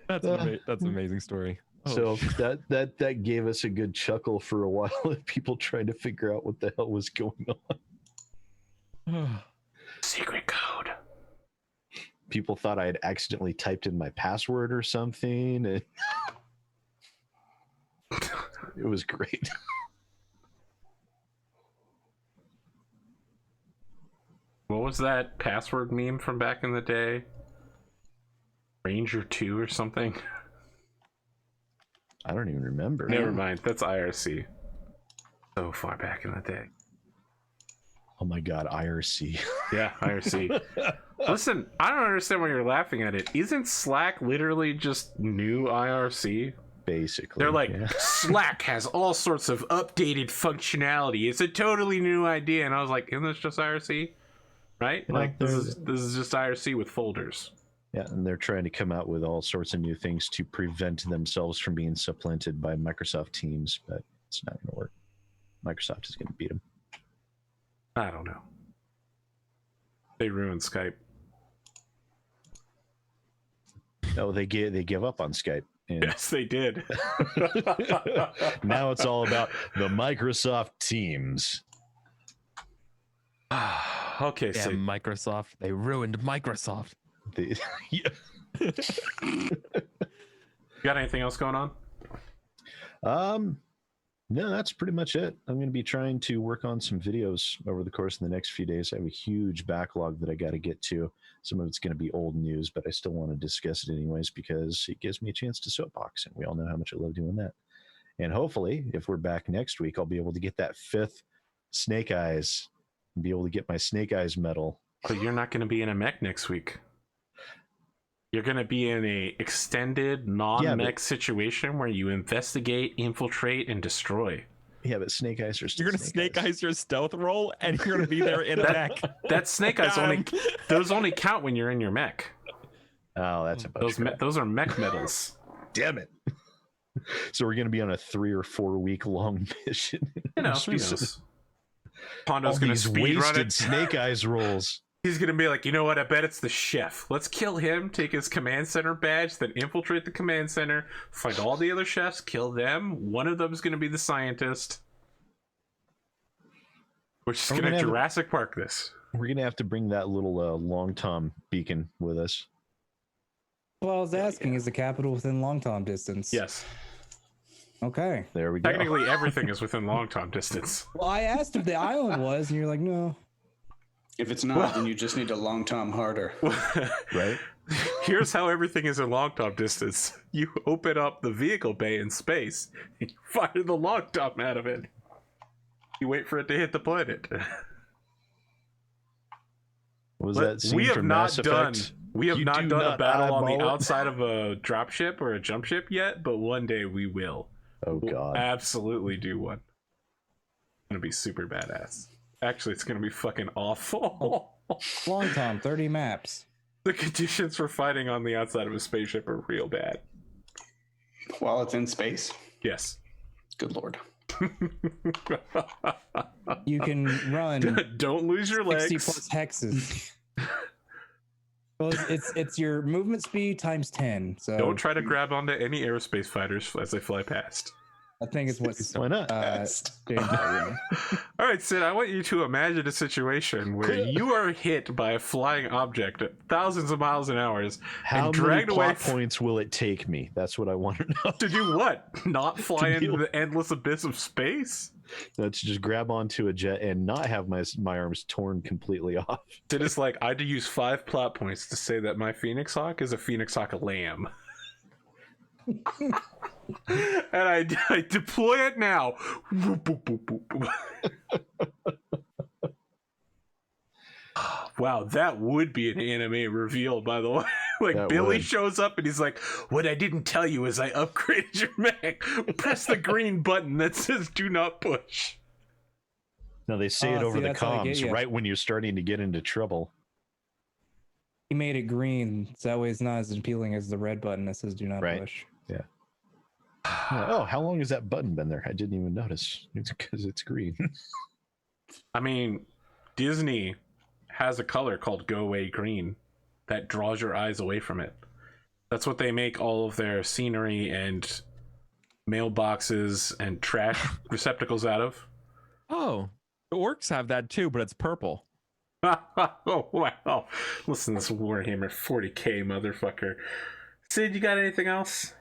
S5: That's an amazing story.
S4: So that gave us a good chuckle for a while of people trying to figure out what the hell was going on.
S1: Secret code.
S4: People thought I had accidentally typed in my password or something. And it was great.
S1: What was that password meme from back in the day? Ranger 2 or something?
S4: I don't even remember.
S1: Never mind. That's IRC. So far back in the day.
S4: Oh my God, IRC.
S1: Yeah, IRC. Listen, I don't understand why you're laughing at it. Isn't Slack literally just new IRC?
S4: Basically.
S1: They're like,
S4: yeah.
S1: Slack has all sorts of updated functionality. It's a totally new idea. And I was like, isn't this just IRC? Right?
S4: Yeah,
S1: Like, this is just IRC with folders.
S4: Yeah, and they're trying to come out with all sorts of new things to prevent themselves from being supplanted by Microsoft Teams, but it's not going to work. Microsoft is going to beat them.
S1: I don't know. They ruined Skype.
S4: Oh, they give up on Skype. And
S1: Yes, they did.
S4: now it's all about the Microsoft Teams.
S1: Okay,
S5: Yeah,
S1: so
S5: Microsoft. They ruined Microsoft.
S4: Yeah.
S1: you got anything else going on?
S4: No, that's pretty much it. I'm going to be trying to work on some videos over the course of the next few days. I have a huge backlog that I got to get to. Some of it's going to be old news, but I still want to discuss it anyways because it gives me a chance to soapbox, and we all know how much I love doing that. And hopefully, if we're back next week, I'll be able to get that 5th Snake Eyes and be able to get my Snake Eyes medal.
S1: But you're not going to be in a mech next week. You're going to be in a extended non-mech situation where you investigate, infiltrate, and destroy.
S4: Yeah, but Snake Eyes are still
S5: You're going to Snake Eyes your stealth roll, and you're going to be there in a mech.
S1: That Snake Eyes those only count when you're in your mech.
S4: Oh, that's a bunch of
S1: Those are mech medals.
S4: Damn it. So we're going to be on a 3 or 4 week long mission.
S1: You know, Pondo's
S4: All
S1: going to
S4: these
S1: speed run
S4: wasted
S1: it.
S4: Snake Eyes rolls.
S1: He's going to be like, you know what? I bet it's the chef. Let's kill him, take his command center badge, then infiltrate the command center, find all the other chefs, kill them. One of them is going to be the scientist. We're just going to Jurassic Park this.
S4: We're going to have to bring that little Long Tom beacon with us.
S3: Well, I was asking, is the capital within long tom distance?
S1: Yes.
S3: Okay.
S4: There we go.
S1: Technically, everything is within long tom distance.
S3: Well, I asked if the island was, and you're like, no.
S2: If it's not, then you just need to long tom harder.
S4: Right?
S1: Here's how everything is in long tom distance. You open up the vehicle bay in space, and you fire the long tom out of it. You wait for it to hit the planet.
S4: Was that scene
S1: we have
S4: from
S1: not
S4: Mass
S1: done.
S4: Effect?
S1: We have
S4: You
S1: not
S4: do
S1: done a
S4: not
S1: battle on the
S4: eyeball it?
S1: outside of a dropship or a jump ship yet, but one day we will.
S4: Oh,
S1: We'll
S4: God.
S1: absolutely do one. It's gonna be super badass. Actually, it's gonna be fucking awful.
S3: Long tom, 30 maps.
S1: The conditions for fighting on the outside of a spaceship are real bad.
S2: While it's in space.
S1: Yes.
S2: Good lord.
S3: You can run
S1: Don't lose your
S3: 60
S1: legs.
S3: plus hexes. Well, it's your movement speed times 10. So
S1: Don't try to grab onto any aerospace fighters as they fly past.
S3: I think it's what.
S4: Why not?
S3: James All
S1: All right, Sid, I want you to imagine a situation where you are hit by a flying object at thousands of miles an hour
S4: How
S1: and
S4: many
S1: dragged away
S4: plot points will it take me? That's what I want to know.
S1: to do what? Not fly
S4: To
S1: into
S4: deal-
S1: the endless abyss of space?
S4: That's just grab onto a jet and not have my arms torn completely off.
S1: Sid is like, I had to use 5 plot points to say that my Phoenix Hawk is a Phoenix Hawk lamb. And I deploy it now. Wow, that would be an anime reveal, by the way. Like,
S4: That
S1: Billy
S4: would.
S1: shows up and he's like, what I didn't tell you is I upgraded your mech. Press the green button that says do not push.
S4: Now they say it
S3: Oh,
S4: over
S3: see,
S4: the
S3: that's how I get
S4: comms
S3: ya.
S4: right when you're starting to get into trouble.
S3: He made it green, so that way it's not as appealing as the red button that says "Do not
S4: Right.
S3: push."
S4: Oh, how long has that button been there? I didn't even notice. It's because it's green.
S1: I mean, Disney has a color called Go Away Green that draws your eyes away from it. That's what they make all of their scenery and mailboxes and trash receptacles out of.
S5: Oh, the orcs have that too, but it's purple.
S1: Oh, wow. Listen to this Warhammer 40k motherfucker. Sid, you got anything else?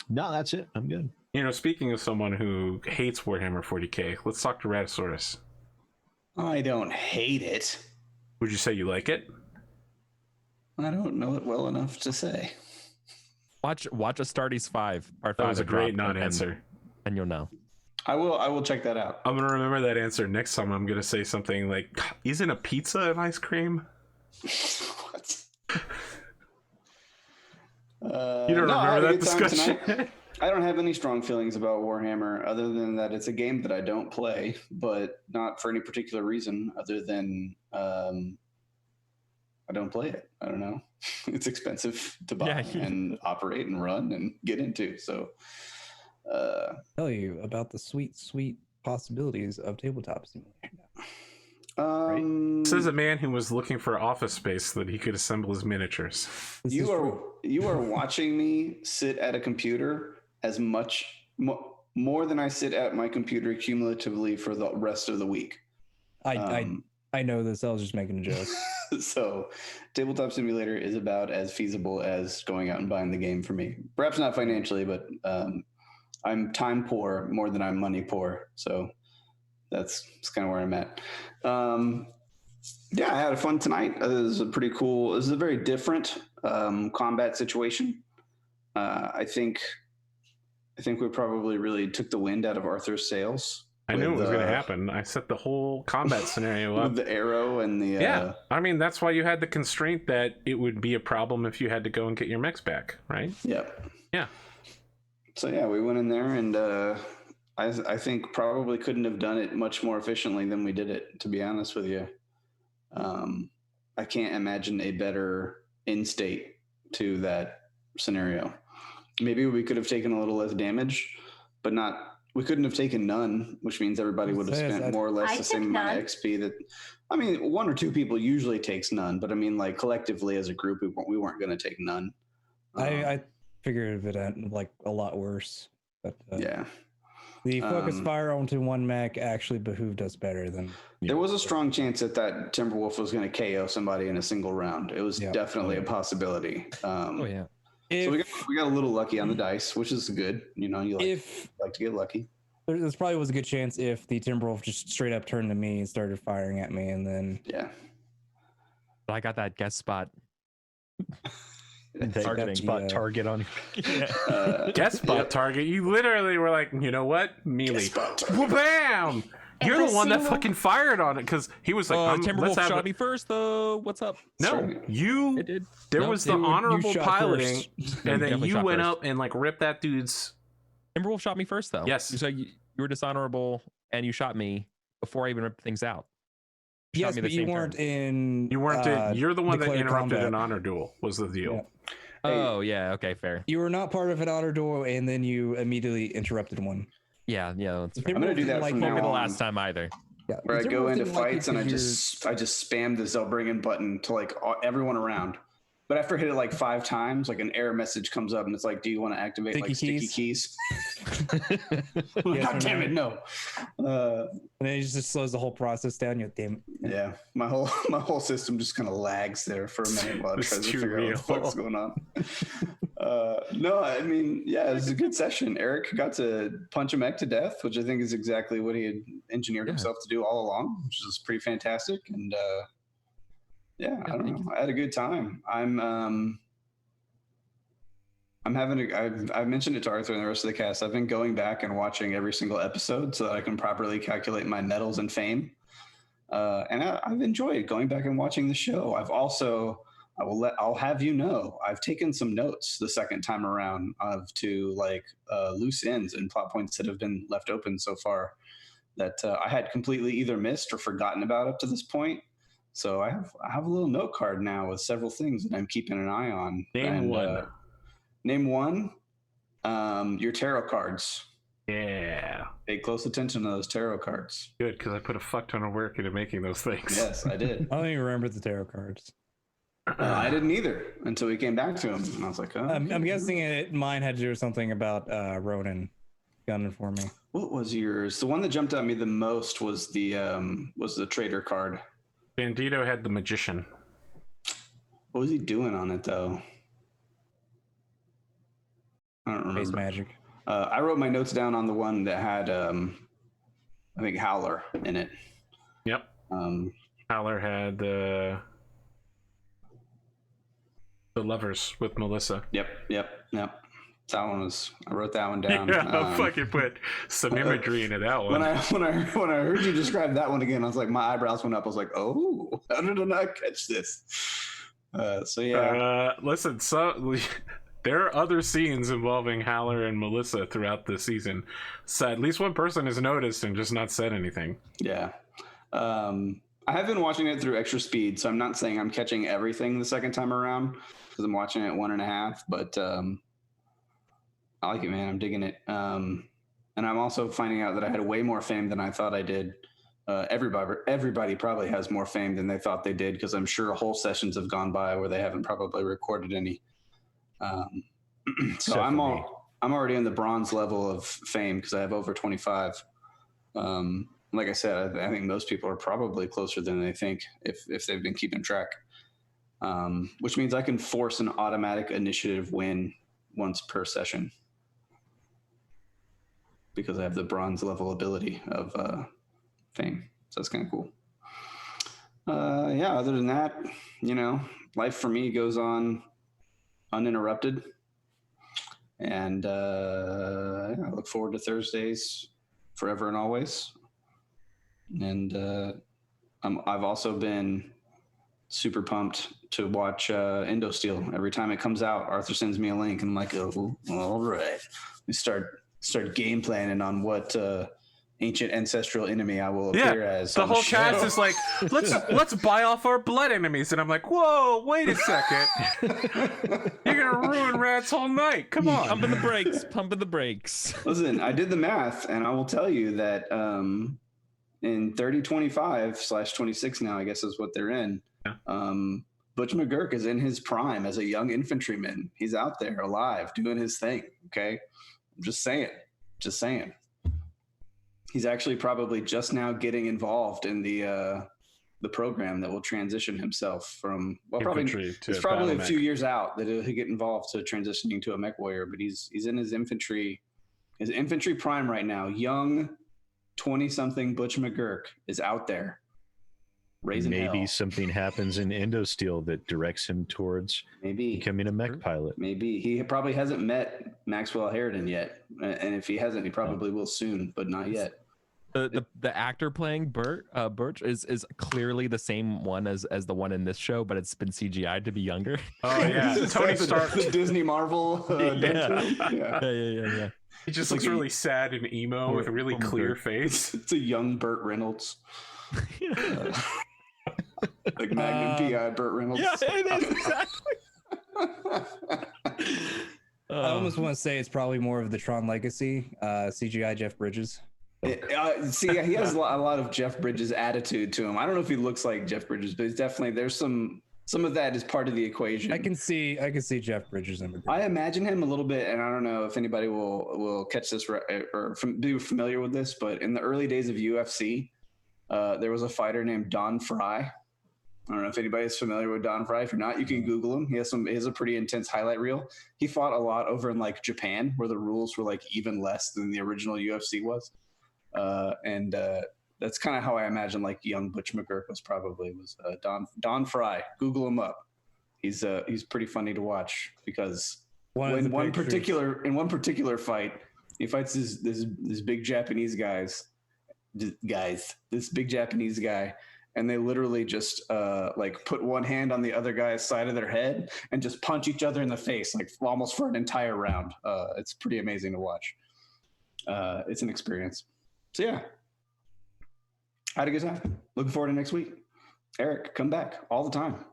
S4: No, that's it. I'm good.
S1: You know, speaking of someone who hates Warhammer 40k, let's talk to Raddosaurus.
S2: I don't hate it.
S1: Would you say you like it?
S2: I don't know it well enough to say.
S5: Watch Astartes 5. Part
S1: That
S5: 5
S1: was a
S5: that
S1: great
S5: dropped,
S1: non-answer.
S5: and you'll know.
S2: I will check that out.
S1: I'm gonna remember that answer next time. I'm gonna say something like, "Isn't a pizza an ice cream?"
S2: What?
S1: You don't
S2: no, I had
S1: remember
S2: a
S1: that
S2: good time
S1: discussion?
S2: tonight. I don't have any strong feelings about Warhammer other than that it's a game that I don't play, but not for any particular reason other than I don't play it. I don't know. It's expensive to buy
S5: Yeah.
S2: and operate and run and get into. So
S3: Tell you about the sweet possibilities of tabletop simulation.
S1: This is a man who was looking for office space so that he could assemble his miniatures.
S3: This is
S2: you
S3: true.
S2: are watching me sit at a computer as much more than I sit at my computer cumulatively for the rest of the week.
S3: I know this. I was just making a joke.
S2: So tabletop simulator is about as feasible as going out and buying the game for me. Perhaps not financially, but I'm time poor more than I'm money poor. So that's kind of where I'm at. Yeah, I had a fun tonight. This is a pretty cool, this is a very different combat situation. I think we probably really took the wind out of Arthur's sails.
S1: I knew it
S2: with,
S1: was going to happen. I set the whole combat scenario up.
S2: With the arrow and the...
S1: Yeah, I mean, that's why you had the constraint that it would be a problem if you had to go and get your mechs back, right?
S2: Yep.
S1: Yeah.
S2: So yeah, we went in there and I think probably couldn't have done it much more efficiently than we did it, to be honest with you. I can't imagine a better end state to that scenario. Maybe we could have taken a little less damage, but we couldn't have taken none, which means everybody would have spent more or less
S6: I
S2: the same
S6: took
S2: amount
S6: none.
S2: of XP that, I mean, 1 or 2 people usually takes none, but I mean, like collectively as a group, we weren't going to take none.
S3: I figured it at like a lot worse. But
S2: Yeah.
S3: the focus fire onto one mech actually behooved us better than.
S2: There was a strong chance that Timberwolf was going to KO somebody in a single round. It was
S3: Yeah.
S2: definitely a possibility.
S5: Oh yeah.
S2: So we got a little lucky on the dice, which is good. You know, you
S3: If
S2: like to get lucky.
S3: this probably was a good chance if the Timberwolf just straight up turned to me and started firing at me, and then
S2: Yeah.
S5: But I got that guest spot.
S4: That
S5: Targeting,
S4: spot
S3: yeah.
S4: target on.
S5: Yeah.
S1: Guest spot
S2: Yep.
S1: target. You literally were like, you know what? Melee.
S2: Guest spot target.
S1: Bam!
S6: If
S1: You're
S6: a
S1: the one that
S6: single-
S1: fucking fired on it because he was like, let's
S5: Timberwolf
S1: have
S5: shot
S1: it.
S5: me first, though. What's up?
S1: No,
S2: Sorry.
S1: you.
S5: It did.
S1: There
S5: No,
S1: was
S5: you
S1: the
S5: would- you
S1: honorable
S3: shot
S1: piloting,
S3: first.
S5: No,
S1: and then
S5: definitely
S1: you
S5: shot
S1: went
S5: first.
S1: up and like ripped that dude's.
S5: Timberwolf shot me first, though.
S1: Yes.
S5: You said you were dishonorable and you shot me before I even ripped things out.
S3: Yes,
S5: me
S3: but
S5: the
S3: you
S5: same
S3: weren't
S5: turn.
S3: in.
S1: You weren't. You're the one that
S3: declared
S1: interrupted
S3: combat.
S1: an honor duel. Was the deal?
S3: Yeah.
S5: Oh yeah, okay, fair.
S3: You were not part of an honor duel, and then you immediately interrupted one.
S5: Yeah, that's fair.
S2: I'm gonna do that from
S5: Won't
S2: now
S5: be the
S2: on.
S5: last time either.
S3: Yeah,
S2: Where I go into
S3: didn't like you
S2: fights and I
S3: 'cause you're-
S2: just spam the Zellbringen button to like everyone around. But after I hit it like 5 times, like an error message comes up and it's like, "Do you want to activate
S3: Sticky
S2: sticky keys?"
S3: Yes
S2: God
S3: or
S2: damn
S3: no?
S2: it, no.
S3: And then it just slows the whole process down. You damn it.
S2: Yeah, my whole system just kind of lags there for a minute while I
S1: It's
S2: try to
S1: too
S2: figure out what the fuck's going on. No, I mean, yeah, it was a good session. Eric got to punch a mech to death, which I think is exactly what he had engineered himself to do all along, which is pretty fantastic. And yeah, I don't know. I had a good time. I'm having I've mentioned it to Arthur and the rest of the cast. I've been going back and watching every single episode so that I can properly calculate my medals and fame. And I've enjoyed going back and watching the show. I'll have you know, I've taken some notes the second time around to like loose ends and plot points that have been left open so far that I had completely either missed or forgotten about up to this point. So I have a little note card now with several things that I'm keeping an eye on.
S1: Name one.
S2: Name one. Your tarot cards.
S1: Yeah.
S2: Pay close attention to those tarot cards.
S1: Good, because I put a fuck ton of work into making those things.
S2: Yes, I did.
S3: I don't even remember the tarot cards.
S2: I didn't either until we came back to him, and I was like, "Oh."
S3: I'm guessing mine had to do something about Ronan gunning for me.
S2: What was yours? The one that jumped at me the most was the trader card.
S1: Bandito had the magician.
S2: What was he doing on it though? I don't remember.
S3: Base magic.
S2: I wrote my notes down on the one that had, I think, Howler in it.
S1: Yep. Howler had the lovers with Melissa.
S2: Yep. That one was. I wrote that one down.
S1: Yeah, I fucking put some imagery into that one.
S2: When I heard you describe that one again, I was like, my eyebrows went up. I was like, oh, how did I not catch this? So yeah.
S1: Listen, there are other scenes involving Howler and Melissa throughout the season. So at least one person has noticed and just not said anything.
S2: Yeah. I have been watching it through extra speed, so I'm not saying I'm catching everything the second time around because I'm watching it 1.5, but I like it, man. I'm digging it. And I'm also finding out that I had way more fame than I thought I did. Everybody probably has more fame than they thought they did because I'm sure whole sessions have gone by where they haven't probably recorded any. So I'm already in the bronze level of fame because I have over 25. Like I said, I think most people are probably closer than they think if they've been keeping track. Which means I can force an automatic initiative win once per session because I have the bronze level ability of fame. So that's kind of cool. Yeah, other than that, life for me goes on uninterrupted. And I look forward to Thursdays forever and always. And I've also been super pumped to watch Endosteel. Every time it comes out, Arthur sends me a link and I'm like, oh, all right. We start game planning on what ancient ancestral enemy I will appear as.
S1: The whole
S2: show.
S1: cast is like, let's buy off our blood enemies, and I'm like, whoa, wait a second, you're gonna ruin Rat's whole night. Come on,
S5: Pumping the brakes.
S2: Listen, I did the math, and I will tell you that in 3025/26 now, I guess is what they're in. Butch McGurk is in his prime as a young infantryman. He's out there alive, doing his thing. Okay, I'm just saying. He's actually probably just now getting involved in the program that will transition himself from it's probably a few years out that he'll get involved to transitioning to a Mechwarrior, but he's in his infantry prime right now. Young 20-something Butch McGurk is out there raising
S4: maybe
S2: hell.
S4: Something happens in Endosteel that directs him towards becoming a mech pilot.
S2: Maybe he probably hasn't met Maxwell Harridan yet, and if he hasn't, he probably will soon, but not yet.
S5: The actor playing Birch is clearly the same one as the one in this show, but it's been CGI'd to be younger.
S1: Oh yeah, Tony Stark,
S2: the Disney Marvel.
S5: Yeah.
S1: He just looks really sad and emo with a really clear face.
S2: It's a young Burt Reynolds. Like Magnum PI, Burt Reynolds.
S5: Yeah, it is exactly.
S3: I almost want to say it's probably more of the Tron Legacy, CGI Jeff Bridges.
S2: See, he has a lot of Jeff Bridges attitude to him. I don't know if he looks like Jeff Bridges, but he's definitely there's some of that is part of the equation.
S3: I can see Jeff Bridges in
S2: I imagine him a little bit, and I don't know if anybody will catch this or be familiar with this, but in the early days of UFC, there was a fighter named Don Fry. I don't know if anybody's familiar with Don Fry. If you're not, you can Google him. He has a pretty intense highlight reel. He fought a lot over in like Japan, where the rules were like even less than the original UFC was. And that's kind of how I imagine like young Butch McGurk was Don Fry. Google him up. He's pretty funny to watch because in one particular fight, he fights this big Japanese this big Japanese guy, and they literally just like put one hand on the other guy's side of their head and just punch each other in the face like almost for an entire round. It's pretty amazing to watch. It's an experience. So yeah, I had a good time. Looking forward to next week. Eric, come back all the time,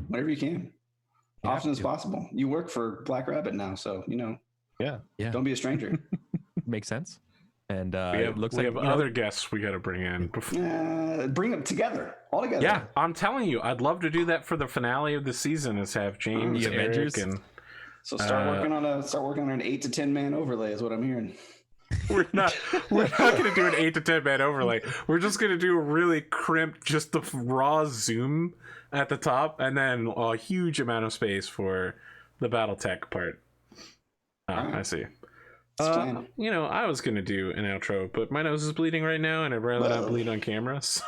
S2: whenever you can, often as possible. You work for Black Rabbit now, so you know.
S5: Yeah.
S2: Don't be a stranger.
S5: Makes sense. And
S1: we have other guests we got to bring in.
S2: Bring them together, all together.
S1: Yeah, I'm telling you, I'd love to do that for the finale of the season. Is have James,
S5: the
S1: Eric,
S5: Avengers,
S1: and
S2: so start working on an 8 to 10 man overlay. Is what I'm hearing.
S1: we're not going to do an 8 to 10 man overlay. We're just going to do a really crimped, just the raw zoom at the top, and then a huge amount of space for the Battletech part.
S2: Right.
S1: I see. You know, I was going to do an outro, but my nose is bleeding right now, and I'd rather not bleed on camera. So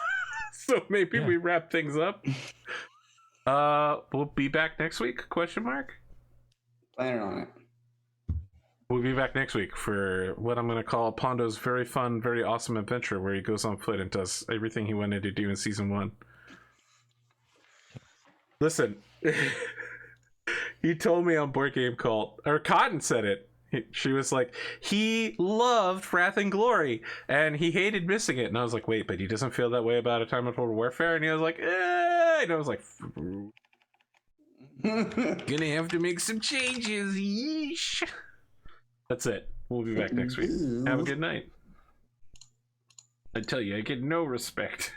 S1: maybe we wrap things up. We'll be back next week? Question mark.
S2: Planning on it.
S1: We'll be back next week for what I'm going to call Pondo's very fun, very awesome adventure where he goes on foot and does everything he wanted to do in season 1. Listen, he told me on Board Game Cult, or Cotton said it. She was like, he loved Wrath and Glory and he hated missing it. And I was like, wait, but he doesn't feel that way about A Time of Total Warfare? And he was like, and I was like, gonna have to make some changes. Yeesh. That's it. We'll be back next week. Have a good night. I tell you, I get no respect.